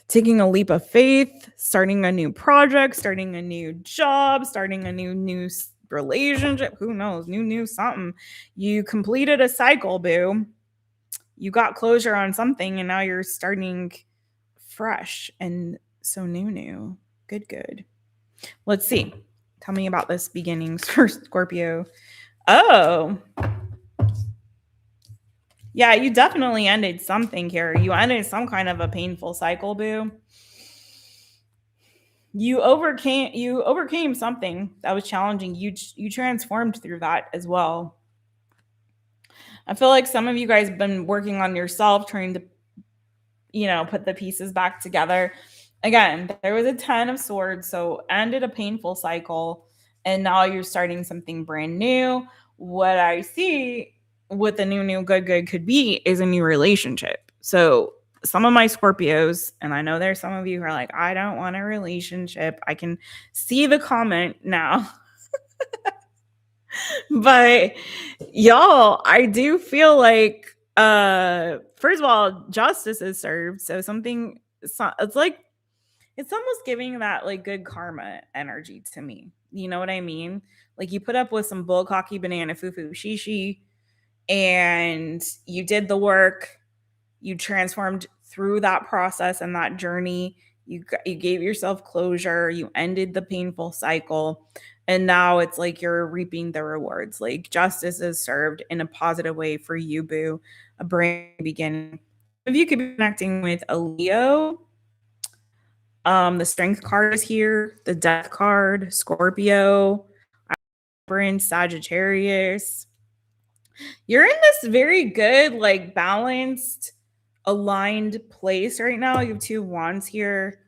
taking a leap of faith, starting a new project, starting a new job, starting a new relationship. Who knows? New something. You completed a cycle, boo. You got closure on something, and now you're starting fresh and so new. Good. Let's see. Tell me about this beginnings for Scorpio. Oh. Yeah, you definitely ended something here. You ended some kind of a painful cycle, boo. You overcame something that was challenging. You transformed through that as well. I feel like some of you guys have been working on yourself, trying to, put the pieces back together. Again, there was a 10 of swords, so ended a painful cycle, and now you're starting something brand new. What I see with the new good could be is a new relationship. So some of my Scorpios, and I know there's some of you who are like, I don't want a relationship. I can see the comment now. But y'all, I do feel like first of all, justice is served. So it's like it's almost giving that like good karma energy to me. You know what I mean? Like you put up with some bull cocky banana foo shishi, and you did the work. You transformed through that process and that journey. You gave yourself closure. You ended the painful cycle. And now it's like you're reaping the rewards. Like justice is served in a positive way for you, boo. A brand new beginning. If you could be connecting with a Leo, the Strength card is here. The Death card, Scorpio, Sagittarius. You're in this very good, like balanced, aligned place right now. You have 2 wands here.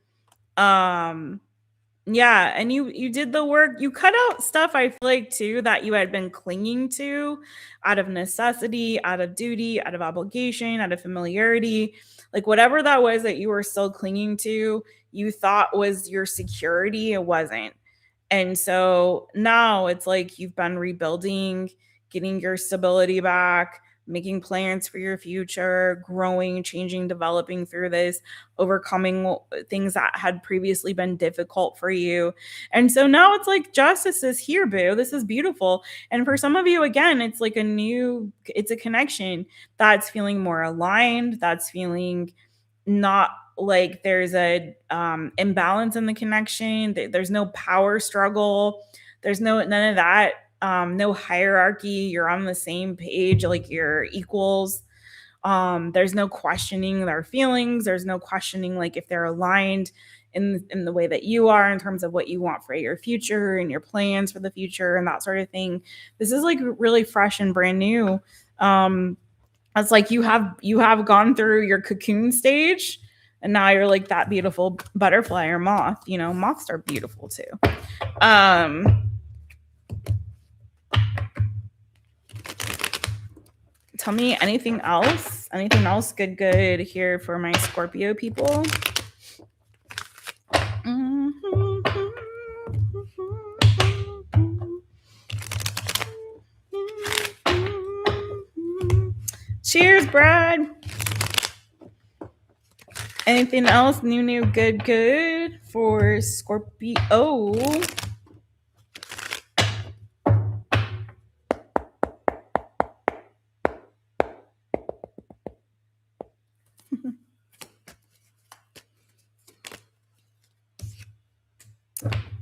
Yeah, and you did the work. You cut out stuff, I feel like, too, that you had been clinging to out of necessity, out of duty, out of obligation, out of familiarity. Like whatever that was that you were still clinging to, you thought was your security, it wasn't. And so now it's like you've been rebuilding, getting your stability back, making plans for your future, growing, changing, developing through this, overcoming things that had previously been difficult for you. And so now it's like justice is here, boo. This is beautiful. And for some of you, again, it's like it's a connection that's feeling more aligned, that's feeling not like there's a imbalance in the connection. There's no power struggle. There's none of that. No hierarchy. You're on the same page, like you're equals. There's no questioning their feelings. There's no questioning like if they're aligned in the way that you are in terms of what you want for your future and your plans for the future and that sort of thing. This is like really fresh and brand new. It's like you have gone through your cocoon stage, and now you're like that beautiful butterfly or moth. Moths are beautiful too. Tell me anything else good here for my Scorpio people. Cheers, Brad. Anything else new, good for Scorpio?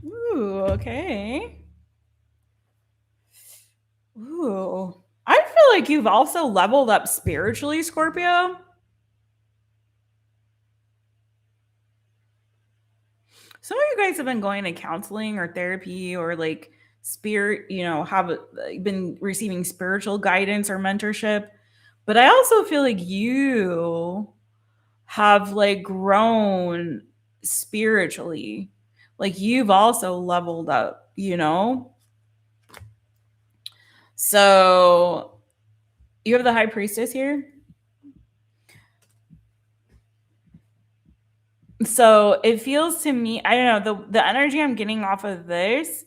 Ooh, okay. Ooh. I feel like you've also leveled up spiritually, Scorpio. Some of you guys have been going to counseling or therapy or like spirit, have been receiving spiritual guidance or mentorship. But I also feel like you have like grown spiritually. Like you've also leveled up, So you have the high priestess here. So it feels to me, I don't know, the energy I'm getting off of this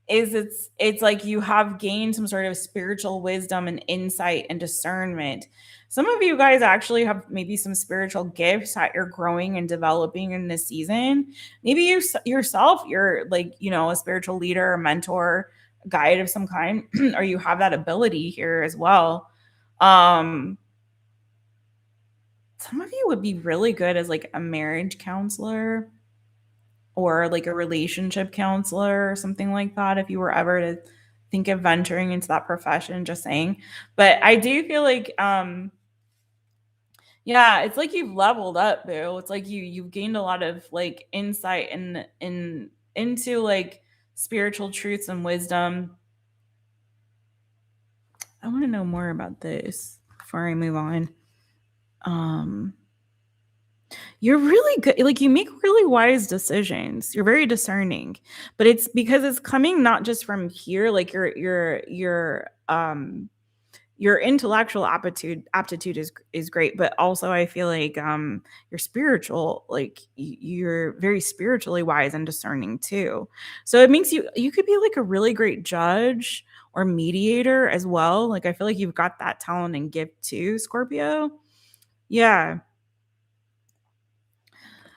is it's like you have gained some sort of spiritual wisdom and insight and discernment. Some of you guys actually have maybe some spiritual gifts that you're growing and developing in this season. Maybe you yourself, you're like, a spiritual leader, a mentor, a guide of some kind, or you have that ability here as well. Some of you would be really good as like a marriage counselor or like a relationship counselor or something like that if you were ever to think of venturing into that profession, just saying. But I do feel like yeah, it's like you've leveled up, boo. It's like you've gained a lot of like insight into like spiritual truths and wisdom. I want to know more about this before I move on. You're really good. Like you make really wise decisions. You're very discerning, but it's because it's coming not just from here. Like your intellectual aptitude is great, but also I feel like your spiritual, like you're very spiritually wise and discerning too. So it makes you could be like a really great judge or mediator as well. Like I feel like you've got that talent and gift too, Scorpio. Yeah.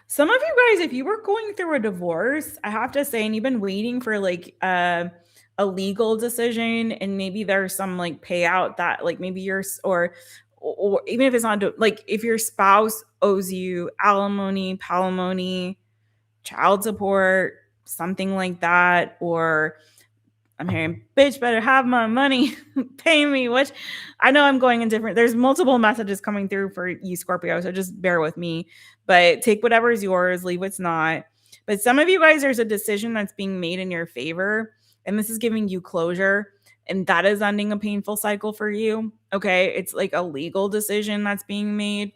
Some of you guys, if you were going through a divorce, I have to say, and you've been waiting for like a legal decision, and maybe there's some like payout that like maybe or even if it's not like if your spouse owes you alimony, palimony, child support, something like that, or I'm hearing, bitch, better have my money, pay me. Which I know I'm going in different. There's multiple messages coming through for you, Scorpio. So just bear with me. But take whatever is yours, leave what's not. But some of you guys, there's a decision that's being made in your favor, and this is giving you closure, and that is ending a painful cycle for you. Okay, it's like a legal decision that's being made.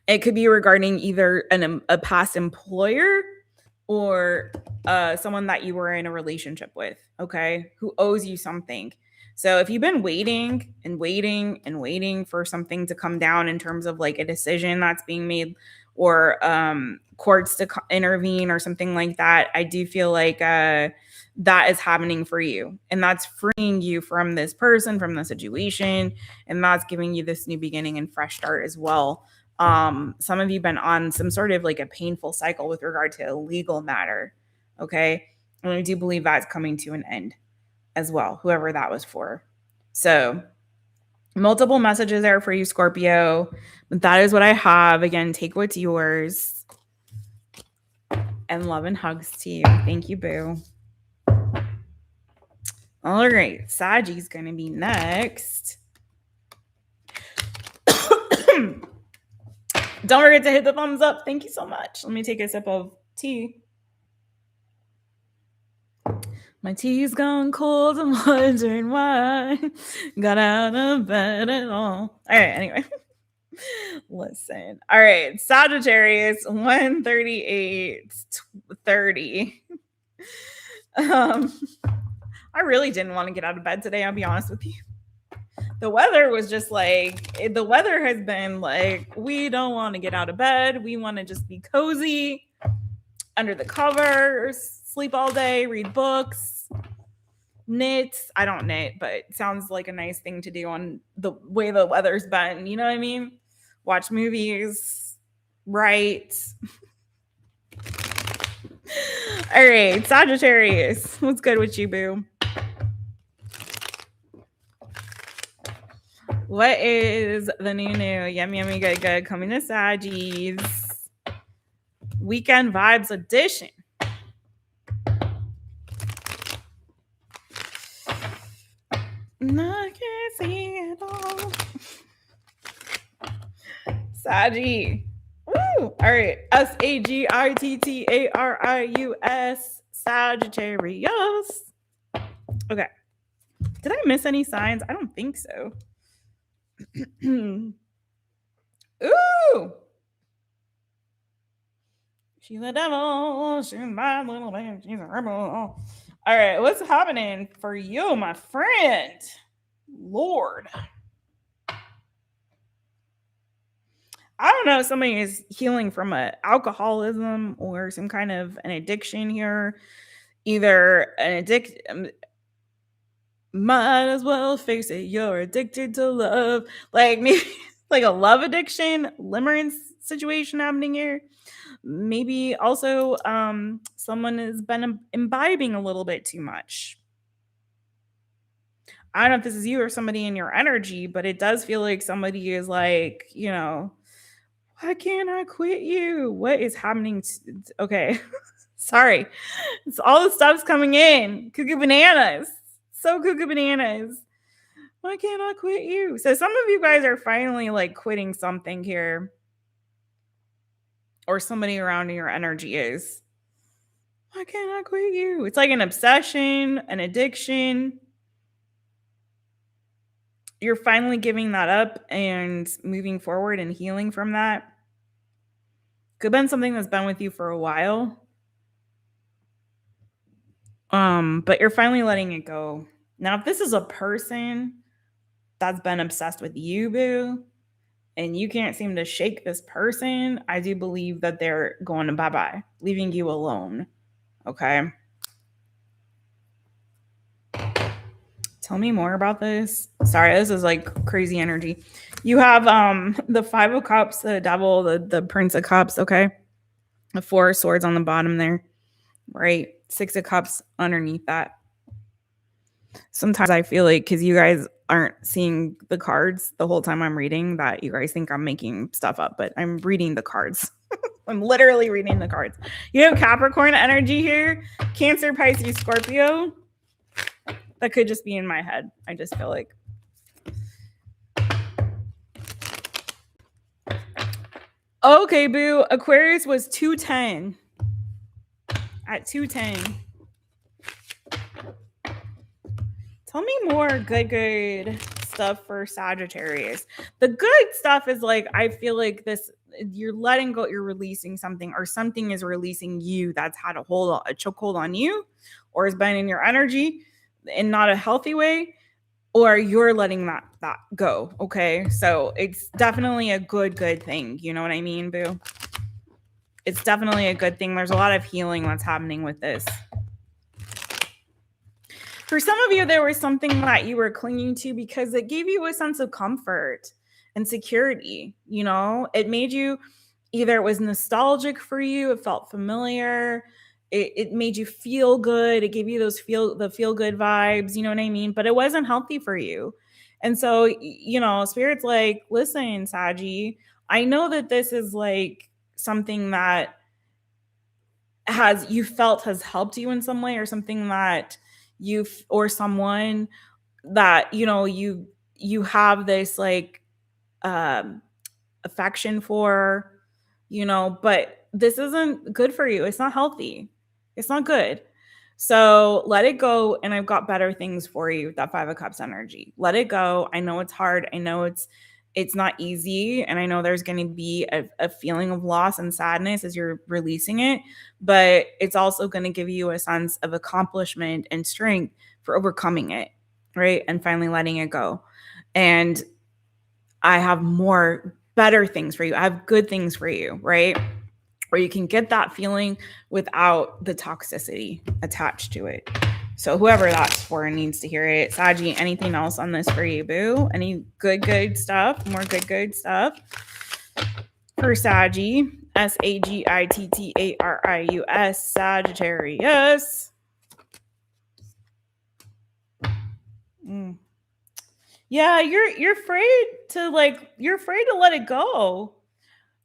It could be regarding either a past employer or someone that you were in a relationship with, okay, who owes you something. So if you've been waiting and waiting and waiting for something to come down in terms of like a decision that's being made or courts to intervene or something like that, I do feel like that is happening for you. And that's freeing you from this person, from the situation. And that's giving you this new beginning and fresh start as well. Some of you been on some sort of like a painful cycle with regard to a legal matter. Okay. And I do believe that's coming to an end as well, whoever that was for. So multiple messages there for you, Scorpio. But that is what I have. Again, take what's yours. And love and hugs to you. Thank you, boo. All right. Sagi's going to be next. Don't forget to hit the thumbs up. Thank you so much. Let me take a sip of tea. My tea's gone cold. I'm wondering why. Got out of bed at all. All right, anyway. Listen. All right. Sagittarius 138:30. I really didn't want to get out of bed today, I'll be honest with you. The weather was just like, the weather has been like, we don't want to get out of bed. We want to just be cozy under the covers, sleep all day, read books, knit. I don't knit, but it sounds like a nice thing to do on the way the weather's been. You know what I mean? Watch movies, write. All right, Sagittarius. What's good with you, boo? What is the new? Yummy, good. Coming to Saggies. Weekend Vibes Edition. I can't see it all. Saggy. Woo! All right. Sagittarius. Sagittarius. Okay. Did I miss any signs? I don't think so. Ooh. She's a devil. She's my little baby. She's a rebel. All right. What's happening for you, my friend? Lord. I don't know if somebody is healing from a alcoholism or some kind of an addiction here. Either an addiction, might as well face it, you're addicted to love. Like maybe like a love addiction, limerence situation happening here. Maybe also someone has been imbibing a little bit too much. I don't know if this is you or somebody in your energy, but it does feel like somebody is like, why can't I quit you? What is happening? Okay. Sorry. It's all the stuff's coming in. Cuckoo bananas. So cuckoo bananas. Why can't I quit you? So some of you guys are finally like quitting something here. Or somebody around your energy is. Why can't I quit you? It's like an obsession, an addiction. You're finally giving that up and moving forward and healing from that. Could have been something that's been with you for a while. But you're finally letting it go. Now, if this is a person that's been obsessed with you, boo, and you can't seem to shake this person, I do believe that they're going to bye-bye, leaving you alone. Okay. Tell me more about this. Sorry, this is like crazy energy. You have the 5 of Cups, the Devil, the Prince of Cups, okay? The 4 of Swords on the bottom there, right? 6 of Cups underneath that. Sometimes I feel like because you guys aren't seeing the cards the whole time I'm reading, that you guys think I'm making stuff up, but I'm reading the cards. I'm literally reading the cards. You have Capricorn energy here, Cancer, Pisces, Scorpio. That could just be in my head. I just feel like. Okay, boo. Aquarius was 210. At 210. Tell me more good stuff for Sagittarius. The good stuff is like, I feel like this, you're letting go, you're releasing something, or something is releasing you that's had a chokehold on you, or has been in your energy in not a healthy way, or you're letting that go. Okay. So it's definitely a good thing. You know what I mean, boo? It's definitely a good thing. There's a lot of healing that's happening with this. For some of you, there was something that you were clinging to because it gave you a sense of comfort and security. It made you, either it was nostalgic for you, it felt familiar, it made you feel good, it gave you those feel good vibes, you know what I mean? But it wasn't healthy for you. And so, Spirit's like, listen, Saggy, I know that this is like something that you felt has helped you in some way, or something that or someone that, you have this like affection for, but this isn't good for you. It's not healthy. It's not good. So let it go. And I've got better things for you. That 5 of Cups energy. Let it go. I know it's hard. I know it's not easy. And I know there's going to be a feeling of loss and sadness as you're releasing it, but it's also going to give you a sense of accomplishment and strength for overcoming it, right? And finally letting it go. And I have better things for you. I have good things for you, right? Where you can get that feeling without the toxicity attached to it. So whoever that's for needs to hear it. Saji, anything else on this for you, boo? Any good stuff? More good stuff for Saji. Sagittarius, Sagittarius. Yeah, you're afraid to you're afraid to let it go.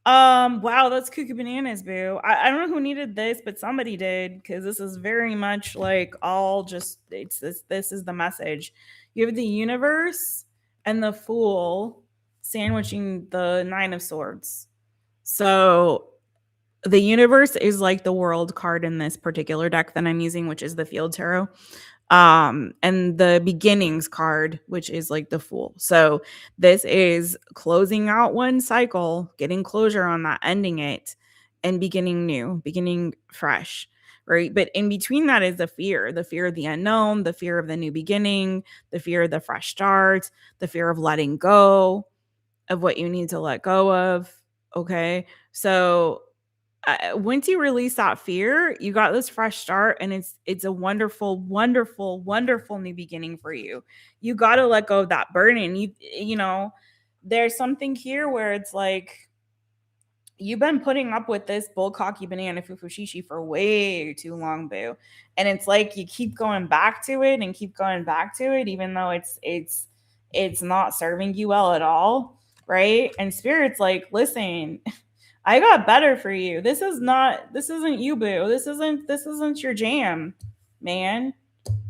Wow, that's cuckoo bananas, boo. I don't know who needed this, but somebody did, because this is very much like all just it's this is the message. You have the universe and the fool sandwiching the nine of swords. So the universe is like the world card in this particular deck that I'm using, which is the field tarot, and the beginnings card, which is like the fool. So this is closing out one cycle, getting closure on that, ending it, and beginning new, beginning fresh, right? But in between that is the fear of the unknown, the fear of the new beginning, the fear of the fresh start, the fear of letting go of what you need to let go of. Okay, so once you release that fear, you got this fresh start, and it's a wonderful, wonderful, wonderful new beginning for you. You got to let go of that burden. You know, there's something here where it's like you've been putting up with this bull cocky banana fufushishi for way too long, boo. And it's like you keep going back to it and keep going back to it, even though it's not serving you well at all, right? And spirit's like, listen, I got better for you. This isn't you, boo. This isn't your jam, man.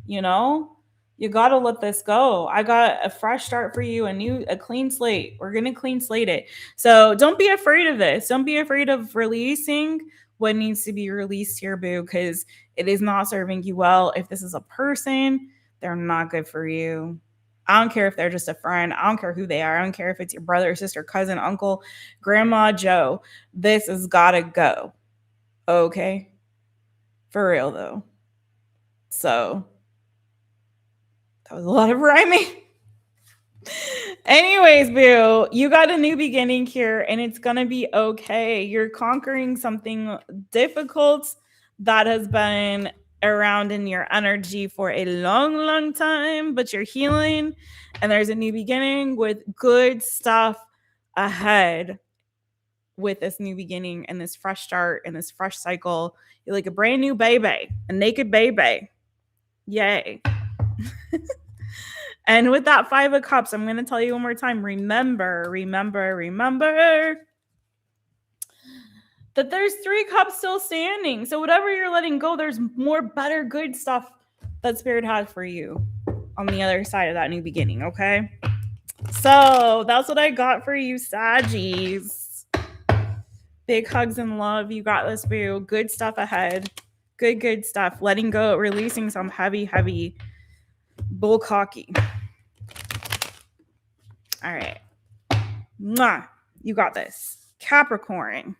You know? You gotta let this go. I got a fresh start for you, a clean slate. We're gonna clean slate it. So don't be afraid of this. Don't be afraid of releasing what needs to be released here, boo, because it is not serving you well. If this is a person, they're not good for you. I don't care if they're just a friend. I don't care who they are. I don't care if it's your brother, sister, cousin, uncle, grandma, Joe. This has got to go. Okay? For real, though. So, that was a lot of rhyming. Anyways, boo, you got a new beginning here, and it's going to be okay. You're conquering something difficult that has been around in your energy for a long, long time, but you're healing, and there's a new beginning with good stuff ahead with this new beginning and this fresh start and this fresh cycle. You're like a brand new baby, a naked baby. Yay. And with that 5 of Cups, I'm going to tell you one more time. Remember that there's 3 cups still standing. So whatever you're letting go, there's more better, good stuff that Spirit has for you on the other side of that new beginning, okay? So that's what I got for you, Saggies. Big hugs and love. You got this, boo. Good stuff ahead. Good stuff. Letting go, releasing some heavy bull cocky. All right. Mwah. You got this. Capricorn.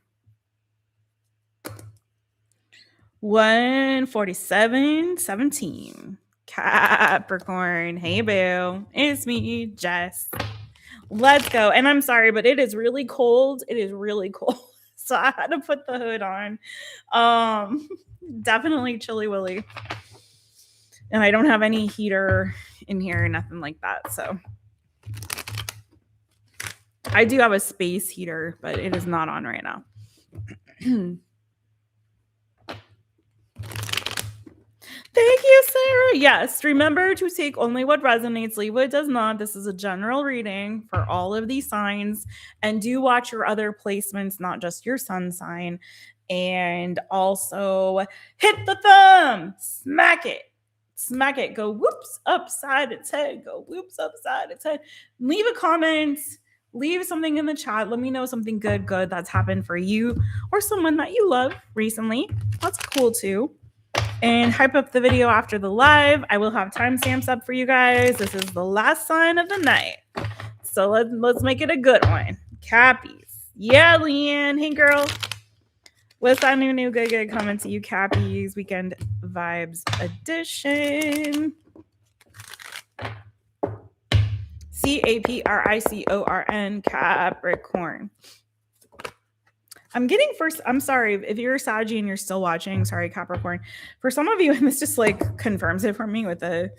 147:17. Capricorn. Hey, boo. It's me, Jess. Let's go. And I'm sorry, but it is really cold. It is really cold. So I had to put the hood on. Definitely chilly willy. And I don't have any heater in here, nothing like that. So I do have a space heater, but it is not on right now. Thank you, Sarah. Yes, remember to take only what resonates, leave what does not. This is a general reading for all of these signs. And do watch your other placements, not just your sun sign. And also hit the thumb. Smack it. Smack it. Go whoops upside its head. Go whoops upside its head. Leave a comment. Leave something in the chat. Let me know something good that's happened for you or someone that you love recently. That's cool too. And hype up the video after the live. I will have timestamps up for you guys. This is the last sign of the night. So let's make it a good one. Cappies. Yeah, Leanne. Hey, girl. What's that new good coming to you, Cappies? Weekend Vibes Edition. Capricorn. Capricorn. I'm getting first. I'm sorry if you're a Saggy and you're still watching. Sorry, Capricorn. For some of you, and this just like confirms it for me with the,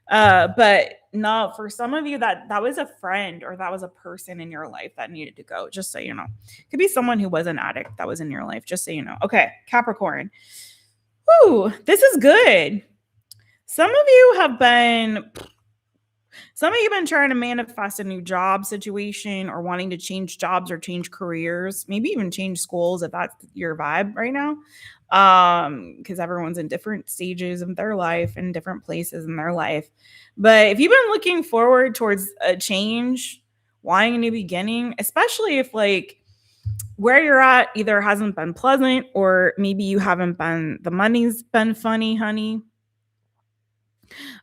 but no, for some of you that was a friend or that was a person in your life that needed to go. Just so you know, it could be someone who was an addict that was in your life. Just so you know. Okay, Capricorn. Woo, this is good. Some of you have been. Some of you have been trying to manifest a new job situation or wanting to change jobs or change careers, maybe even change schools if that's your vibe right now. Because everyone's in different stages of their life and different places in their life. But if you've been looking forward towards a change, wanting a new beginning, especially if like where you're at either hasn't been pleasant or maybe you haven't been, the money's been funny, honey.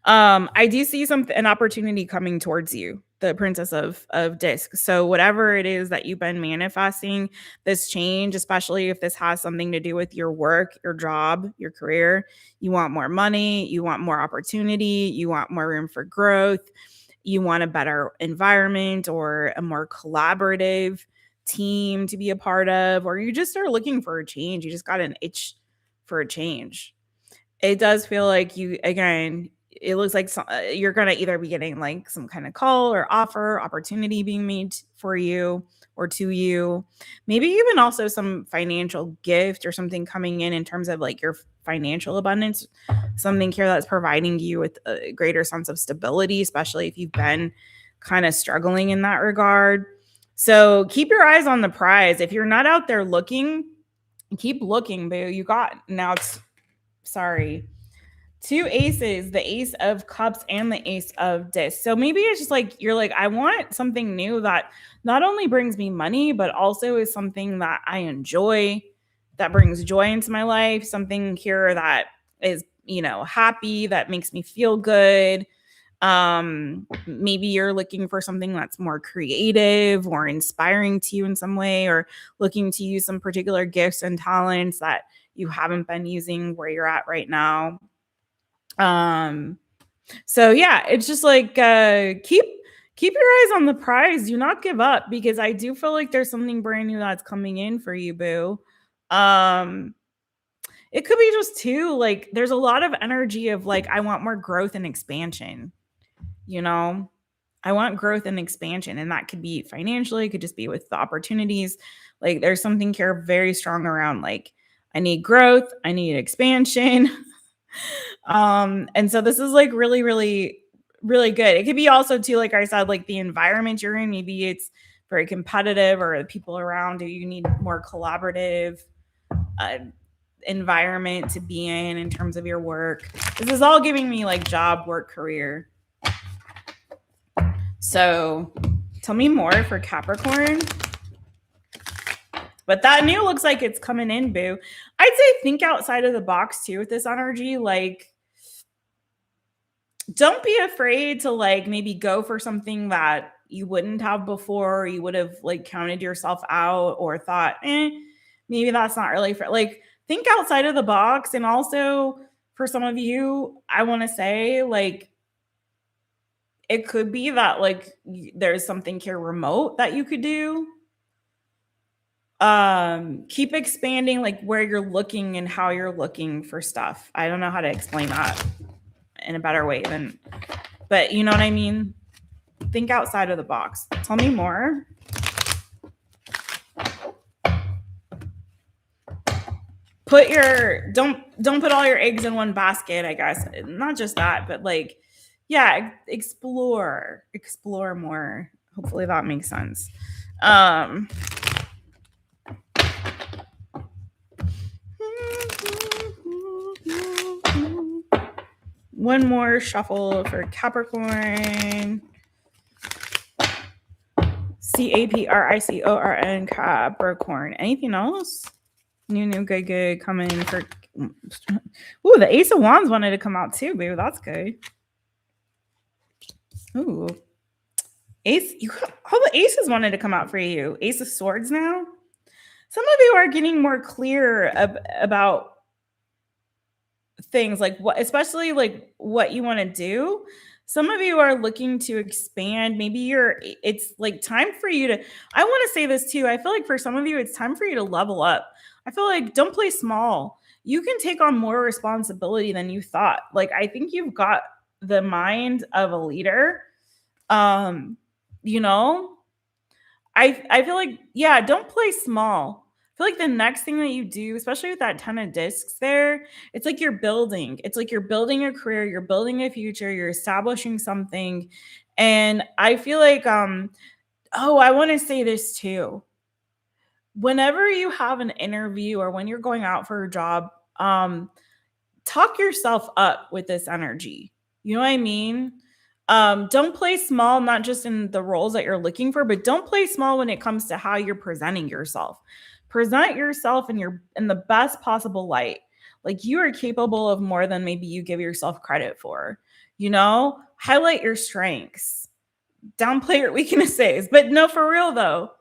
I do see an opportunity coming towards you, the Princess of Discs. So whatever it is that you've been manifesting, this change, especially if this has something to do with your work, your job, your career, you want more money, you want more opportunity, you want more room for growth, you want a better environment or a more collaborative team to be a part of, or you just are looking for a change. You just got an itch for a change. It does feel like you, again, it looks like you're going to either be getting like some kind of call or offer, opportunity being made for you or to you. Maybe even also some financial gift or something coming in terms of like your financial abundance, something here that's providing you with a greater sense of stability, especially if you've been kind of struggling in that regard. So keep your eyes on the prize. If you're not out there looking, keep looking, boo. You got, now it's, sorry, two aces, the Ace of Cups and the Ace of Discs. So maybe it's just like you're like, I want something new that not only brings me money, but also is something that I enjoy, that brings joy into my life, something here that is, you know, happy, that makes me feel good. Maybe you're looking for something that's more creative or inspiring to you in some way, or looking to use some particular gifts and talents that you haven't been using where you're at right now. So yeah, it's just like keep your eyes on the prize. Do not give up, because I do feel like there's something brand new that's coming in for you, boo. It could be just too, like there's a lot of energy of like, I want more growth and expansion, you know? I want growth and expansion, and that could be financially, it could just be with the opportunities. Like there's something here very strong around like, I need growth, I need expansion. And so this is like really, really, really good. It could be also too, like I said, like the environment you're in, maybe it's very competitive, or the people around you, you need more collaborative environment to be in terms of your work. This is all giving me like job, work, career. So tell me more for Capricorn. But that new looks like it's coming in, boo. I'd say think outside of the box too with this energy. Like, don't be afraid to like maybe go for something that you wouldn't have before. Or you would have like counted yourself out or thought, maybe that's not really for, like, think outside of the box. And also for some of you, I want to say like, it could be that like there's something here remote that you could do. Keep expanding like where you're looking and how you're looking for stuff. I don't know how to explain that in a better way than, but you know what I mean? Think outside of the box. Tell me more. Don't put all your eggs in one basket, I guess. Not just that, but like, yeah, explore more. Hopefully that makes sense. One more shuffle for Capricorn. Capricorn, Capricorn. Anything else? New, good coming for. Ooh, the Ace of Wands wanted to come out too, baby. That's good. Ooh, all the aces wanted to come out for you. Ace of Swords now. Some of you are getting more clear about things, like what, especially like what you want to do. Some of you are looking to expand. Maybe it's like time for you to, I want to say this too. I feel like for some of you, it's time for you to level up. I feel like don't play small. You can take on more responsibility than you thought. Like, I think you've got the mind of a leader. You know, I feel like, yeah, don't play small. I feel like the next thing that you do, especially with that 10 of discs there, it's like you're building. It's like you're building a career, you're building a future, you're establishing something. And I feel like, I want to say this too. Whenever you have an interview or when you're going out for a job, talk yourself up with this energy. You know what I mean? Don't play small, not just in the roles that you're looking for, but don't play small when it comes to how you're presenting yourself. Present yourself in the best possible light. Like you are capable of more than maybe you give yourself credit for. Highlight your strengths, downplay your weaknesses. But no, for real though,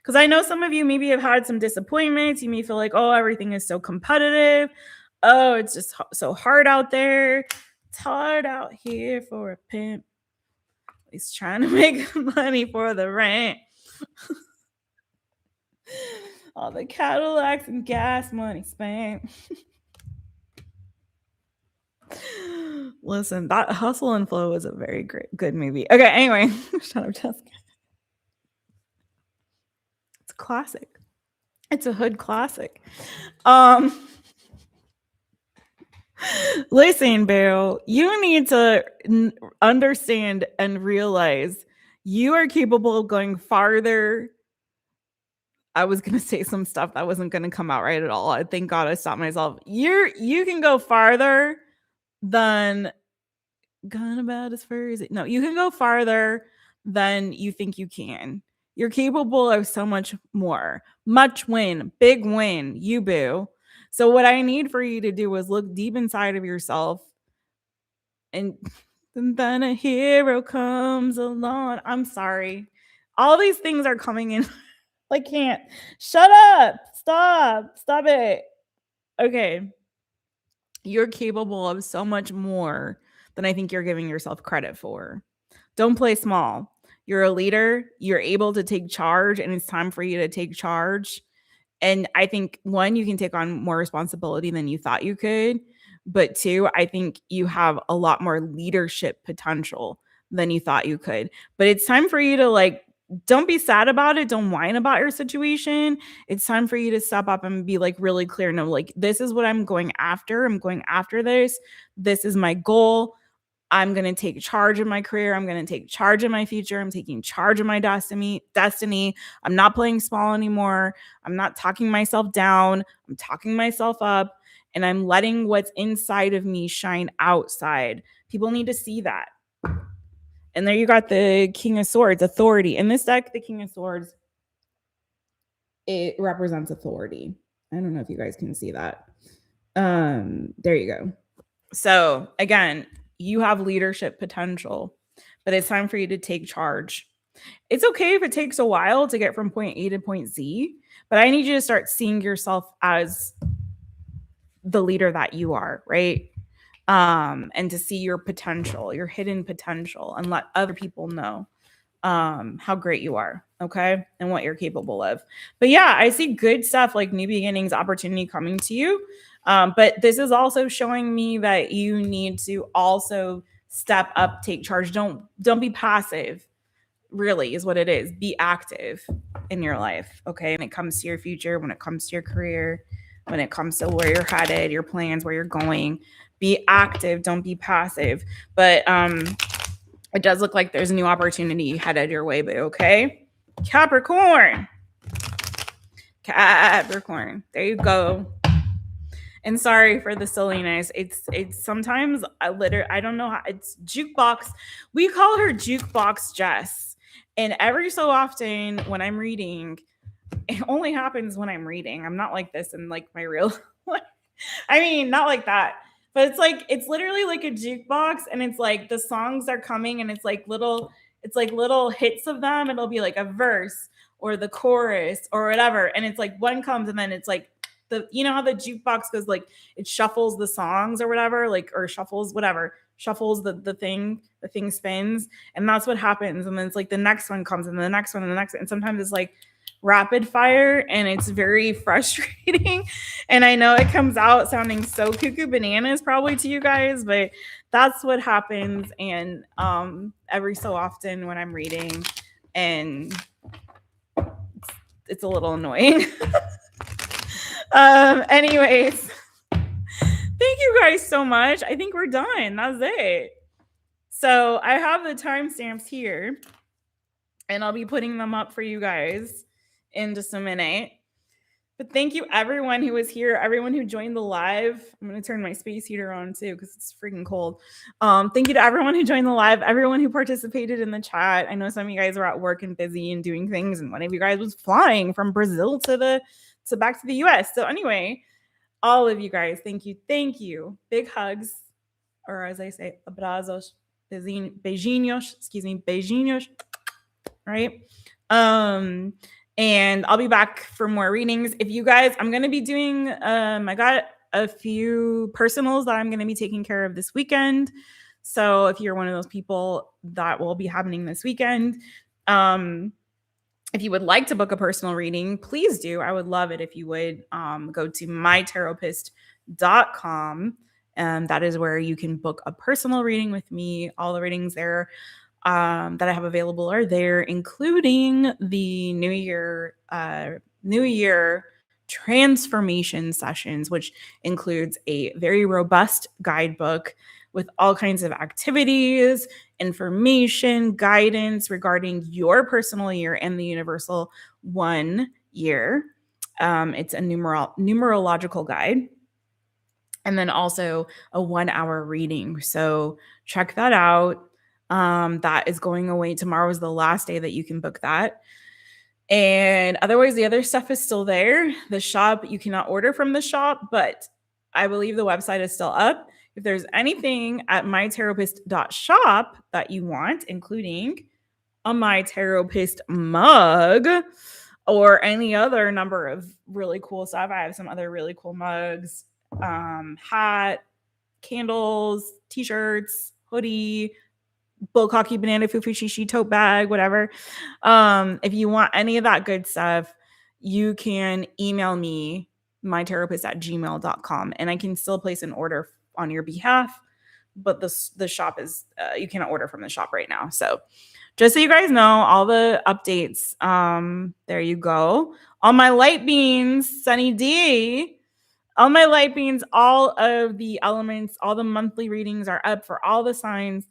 because I know some of you maybe have had some disappointments. You may feel like, oh, everything is so competitive. Oh, it's just so hard out there. It's hard out here for a pimp. He's trying to make money for the rent. All the Cadillacs and gas money spent. Listen, that Hustle and Flow is a very good movie. Okay, anyway, shut up, Jessica. It's a classic. It's a hood classic. Listen, Bill, you need to understand and realize you are capable of going farther. I was going to say some stuff that wasn't going to come out right at all. I thank God I stopped myself. You can go farther than gone about as far as it. No, you can go farther than you think you can. You're capable of so much more. Much win, big win, you boo. So what I need for you to do is look deep inside of yourself, and then a hero comes along. I'm sorry. All these things are coming in. I can't. Shut up. Stop it. Okay. You're capable of so much more than I think you're giving yourself credit for. Don't play small. You're a leader. You're able to take charge, and it's time for you to take charge. And I think, one, you can take on more responsibility than you thought you could. But two, I think you have a lot more leadership potential than you thought you could. But it's time for you to don't be sad about it. Don't whine about your situation. It's time for you to step up and be really clear. No, this is what I'm going after. I'm going after this. This is my goal. I'm going to take charge of my career. I'm going to take charge of my future. I'm taking charge of my destiny. I'm not playing small anymore. I'm not talking myself down. I'm talking myself up, and I'm letting what's inside of me shine outside. People need to see that. And there you got the King of Swords, authority. In this deck, the King of Swords, it represents authority. I don't know if you guys can see that. There you go. So again, you have leadership potential, but it's time for you to take charge. It's okay if it takes a while to get from point A to point Z, but I need you to start seeing yourself as the leader that you are, right? And to see your potential, your hidden potential, and let other people know how great you are, okay? And what you're capable of. But yeah, I see good stuff like new beginnings, opportunity coming to you. But this is also showing me that you need to also step up, take charge. Don't be passive, really, is what it is. Be active in your life, okay? When it comes to your future, when it comes to your career, when it comes to where you're headed, your plans, where you're going. Be active, don't be passive. But it does look like there's a new opportunity headed your way, but okay? Capricorn. There you go. And sorry for the silliness. It's sometimes I don't know how, it's jukebox. We call her jukebox Jess. And every so often when I'm reading, it only happens when I'm reading. I'm not like this in my real life. I mean, not like that. But it's literally like a jukebox, and it's the songs are coming, and it's little hits of them. It'll be a verse or the chorus or whatever. And it's one comes, and then it's how the jukebox goes, it shuffles the songs or whatever, or shuffles the thing spins, and that's what happens. And then it's the next one comes, and the next one, and the next one. And sometimes it's rapid fire, and it's very frustrating. And I know it comes out sounding so cuckoo bananas probably to you guys, but that's what happens. And every so often when I'm reading, and it's a little annoying. Anyways, thank you guys so much. I think we're done. That's it. So I have the timestamps here, and I'll be putting them up for you guys in just a minute. But thank you everyone who was here, everyone who joined the live. I'm going to turn my space heater on too because it's freaking cold. Thank you to everyone who joined the live, everyone who participated in the chat. I know some of you guys were at work and busy and doing things, and one of you guys was flying from Brazil to back to the US. So anyway, all of you guys, thank you. Big hugs, or as I say, abrazos, beijinhos, beijinhos, right? And I'll be back for more readings. If you guys, I'm going to be doing, I got a few personals that I'm going to be taking care of this weekend. So if you're one of those people, that will be happening this weekend. If you would like to book a personal reading, please do. I would love it if you would go to mytaropist.com. That is where you can book a personal reading with me. All the readings there that I have available are there, including the New Year transformation sessions, which includes a very robust guidebook with all kinds of activities, information, guidance regarding your personal year and the universal 1 year. It's a numerological guide. And then also a 1-hour reading. So check that out. That is going away. Tomorrow is the last day that you can book that. And otherwise, the other stuff is still there. The shop, you cannot order from the shop, but I believe the website is still up. If there's anything at mytaropist.shop that you want, including a My Taropist mug or any other number of really cool stuff, I have some other really cool mugs, hat, candles, t-shirts, hoodie, bullcocky banana fufu shishi tote bag, whatever. If you want any of that good stuff, you can email me mytaropist@gmail.com, and I can still place an order on your behalf. But the shop is you cannot order from the shop right now. So just so you guys know, all the updates. There you go. All my light beans, Sunny D. All my light beans, all of the elements, all the monthly readings are up for all the signs.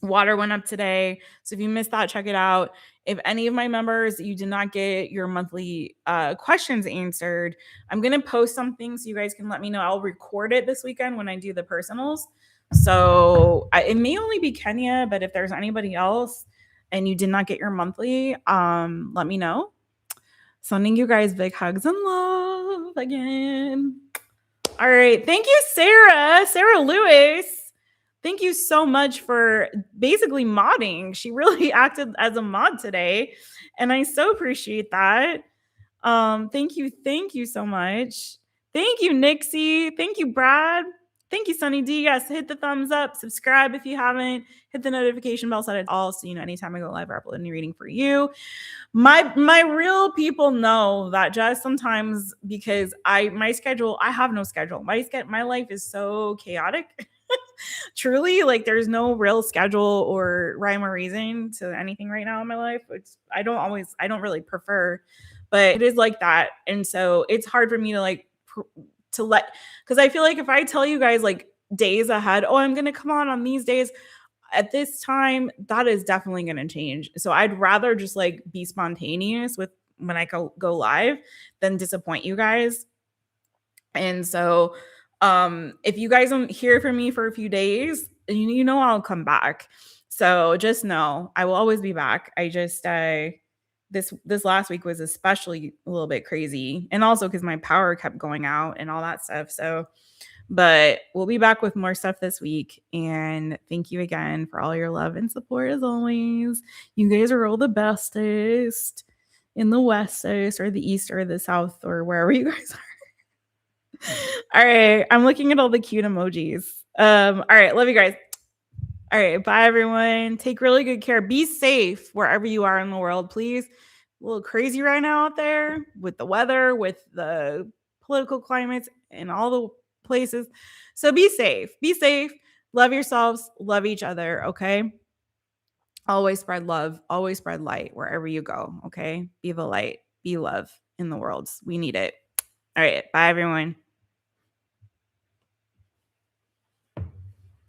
Water went up today. So if you missed that, check it out. If any of my members, you did not get your monthly questions answered, I'm going to post something so you guys can let me know. I'll record it this weekend when I do the personals. So it may only be Kenya, but if there's anybody else and you did not get your monthly, let me know. Sending you guys big hugs and love again. All right. Thank you, Sarah Lewis. Thank you so much for basically modding. She really acted as a mod today, and I so appreciate that. Thank you so much. Thank you, Nixie. Thank you, Brad. Thank you, Sunny D. Yes, hit the thumbs up, subscribe if you haven't, hit the notification bell so that it's all, so you know anytime I go live or upload a new reading for you. My real people know that just sometimes, because my schedule, I have no schedule. My life is so chaotic. Truly, like there's no real schedule or rhyme or reason to anything right now in my life, which I don't really prefer, but it is like that. And so it's hard for me to because I feel like if I tell you guys like days ahead, oh, I'm going to come on these days at this time, that is definitely going to change. So I'd rather just like be spontaneous with when I go live than disappoint you guys. And so if you guys don't hear from me for a few days, you know I'll come back. So just know I will always be back. I just this last week was especially a little bit crazy, and also because my power kept going out and all that stuff. So, but we'll be back with more stuff this week. And thank you again for all your love and support as always. You guys are all the bestest in the Westest or the East or the South or wherever you guys are. All right. I'm looking at all the cute emojis. All right. Love you guys. All right. Bye, everyone. Take really good care. Be safe wherever you are in the world, please. A little crazy right now out there with the weather, with the political climates, and all the places. So be safe. Be safe. Love yourselves. Love each other. Okay. Always spread love. Always spread light wherever you go. Okay. Be the light. Be love in the world. We need it. All right. Bye, everyone.